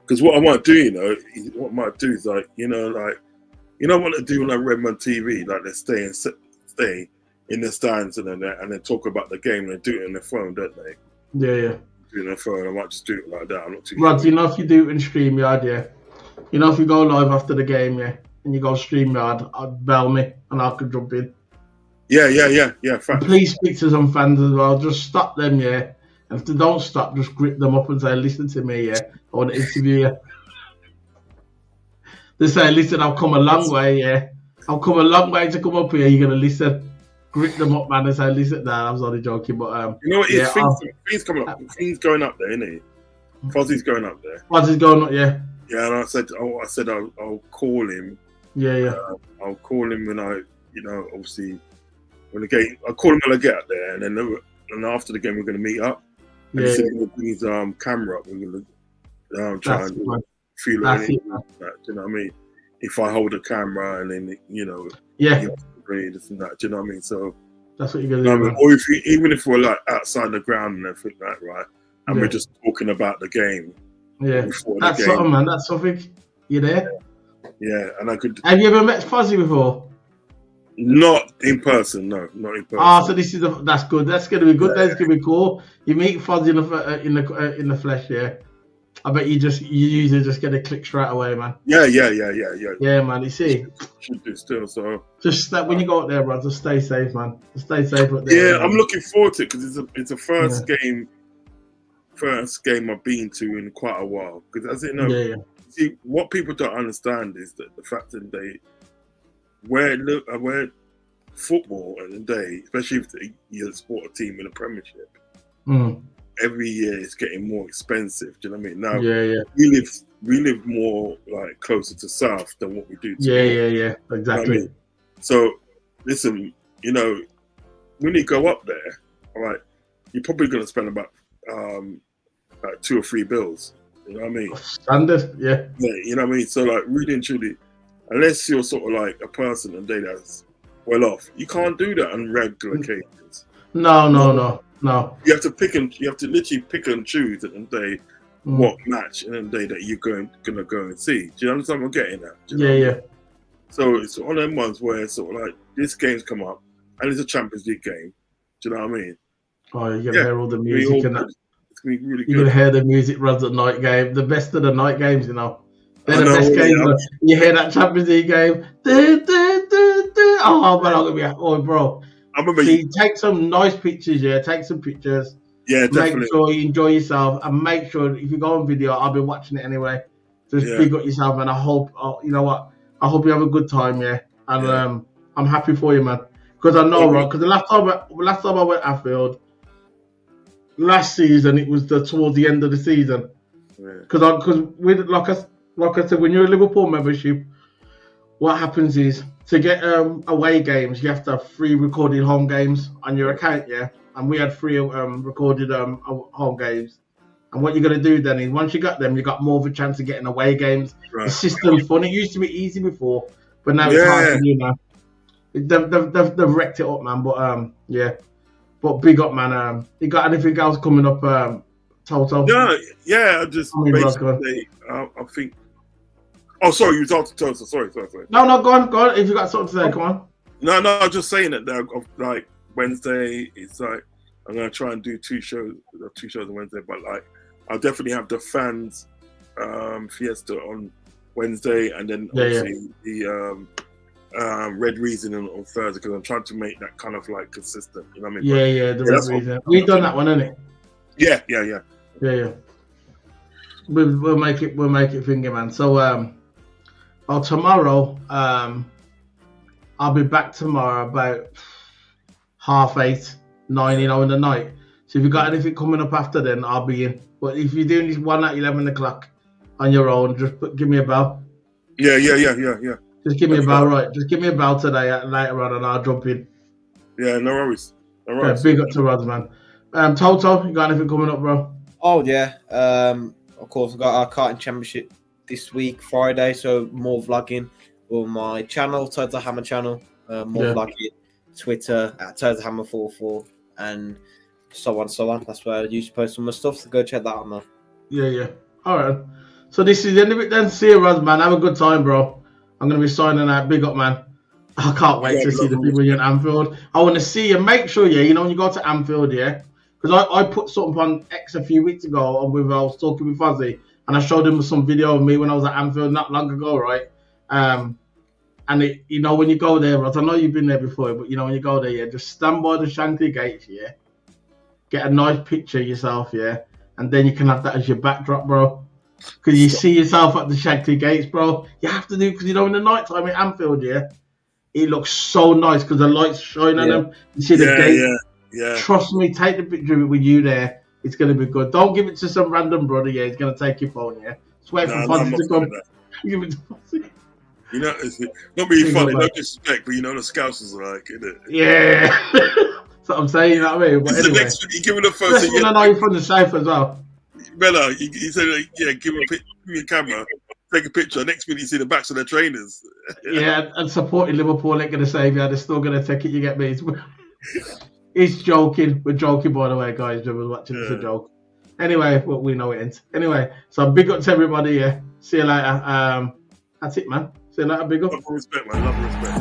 Because what I might do, what I might do is what they do on Redmond TV, like they stay in the stands and then talk about the game and they do it on their phone, don't they? Yeah. Do it on their phone. I might just do it like that. I'm not too Rod, sure. if you do it in StreamYard, yeah. If you go live after the game, yeah, and you go StreamYard, bell me and I could jump in. Yeah. Fact. Please speak to some fans as well. Just stop them, yeah. And if they don't stop, just grip them up and say, listen to me, yeah. I want to interview you. They say, listen, I've come a long way, yeah. I've come a long way to come up here. You're gonna listen, grit them up, man. They say, listen, nah, I was only joking, but you know what? yeah, Things coming up. Things going up there, isn't it? Fozzie's going up there. Fozzie's going up, yeah. Yeah, and I said I'll call him. Yeah. I'll call him when obviously when the game. I'll call him when I get up there, and then after the game we're going to meet up. And he said he's going to bring his camera up. We're going to try and feel it. You know what I mean? If I hold the camera and then this and that. Do you know what I mean? So that's what you're going to do. Or even if we're like outside the ground and everything like that, right? And we're just talking about the game. Yeah, that's something, man. That's something. You there? Yeah, and I could. Have you ever met Fozzie before? Not in person, no, not in person. So this is that's good. That's gonna be good. That's gonna be cool. You meet Fozzie in the flesh, yeah. I bet you usually just get a click straight away, man. Yeah. Yeah, man. You see, should do still. So just that when you go out there, bro, just stay safe, man. Just stay safe up there. Yeah, man. I'm looking forward to it because it's a first game I've been to in quite a while. Because as you know, see what people don't understand is that the fact that where football in the day, especially if you support a team in a Premiership, every year it's getting more expensive. Do you know what I mean? Now, we live more like closer to south than what we do. Yeah, exactly. You know what I mean? So listen, when you go up there, all right, you're probably going to spend about 2 or 3 bills. You know what I mean? Standard, yeah. You know what I mean? So like really and truly, unless you're sort of like a person and that's well off, you can't do that on regular occasions. No. You have to literally pick and choose at the day what match and the day that you're gonna go and see. Do you understand what I'm getting at? Yeah. So it's one of them ones where it's sort of like this game's come up and it's a Champions League game. Do you know what I mean? Oh, you're gonna hear all the music and that. It's gonna be really good. You're gonna hear the music runs at night game. The best of the night games, They're the best games. You hear that Champions League game. Oh man, I'm gonna be bro. I remember take some nice pictures, take some pictures. Yeah, definitely. Make sure you enjoy yourself and make sure if you go on video, I'll be watching it anyway. Just big up yourself and I hope you know what? I hope you have a good time, And I'm happy for you, man. Because I know, right? Because the last time I went Anfield last season, it was towards the end of the season. Because with like I said, when you're a Liverpool membership, what happens is to get away games, you have to have 3 recorded home games on your account, And we had 3 recorded home games. And what you're gonna do then is once you got them, you got more of a chance of getting away games. Right. The system's fun. It used to be easy before, but now it's hard to do now. They've wrecked it up, man. But But big up, man. You got anything else coming up, Toto? I just basically, I think. Oh, sorry, you was talking to Toto. Sorry. No, go on. If you got something to say, come on. No, I'm just saying that. Like Wednesday, it's like I'm gonna try and do 2 shows on Wednesday, but like I'll definitely have the fans fiesta on Wednesday, and then obviously the Red Reason on Thursday, because I'm trying to make that kind of like consistent. You know what I mean? The Red Reason. We've done that one, innit? Yeah. We'll make it finger, man. So tomorrow, I'll be back tomorrow about 8:30, 9, in the night. So if you got anything coming up after then, I'll be in. But if you're doing this one at 11 o'clock on your own, just give me a bell. Yeah. Just give me a bell, right? Just give me a bell today later on, and I'll jump in. Yeah, no worries. Big up to Rods, man. Toto, you got anything coming up, bro? Oh yeah. Of course, we've got our karting championship this week, Friday. So more vlogging on my channel, TOTO Hammer channel. More vlogging, Twitter at TOTO Hammer 44, and so on. That's where I used to post some of my stuff. So go check that out, man. Yeah. All right. So this is the end of it then. See you, Rods, man. Have a good time, bro. I'm going to be signing out. Big up, man. I can't wait to see the people in Anfield. I want to see you. Make sure, when you go to Anfield, because I put something on X a few weeks ago I was talking with Fuzzy, and I showed him some video of me when I was at Anfield not long ago, right? And when you go there, Rods, I know you've been there before, but when you go there, just stand by the Shankly gates, get a nice picture of yourself, and then you can have that as your backdrop, bro. Because you see yourself at the Shankly Gates, bro. You have to do because in the night time at Anfield, yeah, it looks so nice because the lights shine on them. You see the gate. Yeah. Trust me, take the picture of it with you there. It's gonna be good. Don't give it to some random brother. Yeah, he's gonna take your phone. Yeah, just wait for Fonzie to come. Give it to Fonzie. You know, it's not being funny, no disrespect, but the Scousers are like, isn't it? Yeah. That's what I'm saying. You know what I mean? But anyway, you give it a photo. I know you're from the south as well. Bella, he said, give me a camera, take a picture. Next minute, you see the backs of their trainers. Yeah, and supporting Liverpool ain't going to save you. They're still going to take it. You get me? He's joking. We're joking, by the way, guys. We're watching this a joke. Anyway, well, we know it ends. Anyway, so big up to everybody. Yeah. See you later. That's it, man. See you later. Big up. Love and respect, man. Love and respect.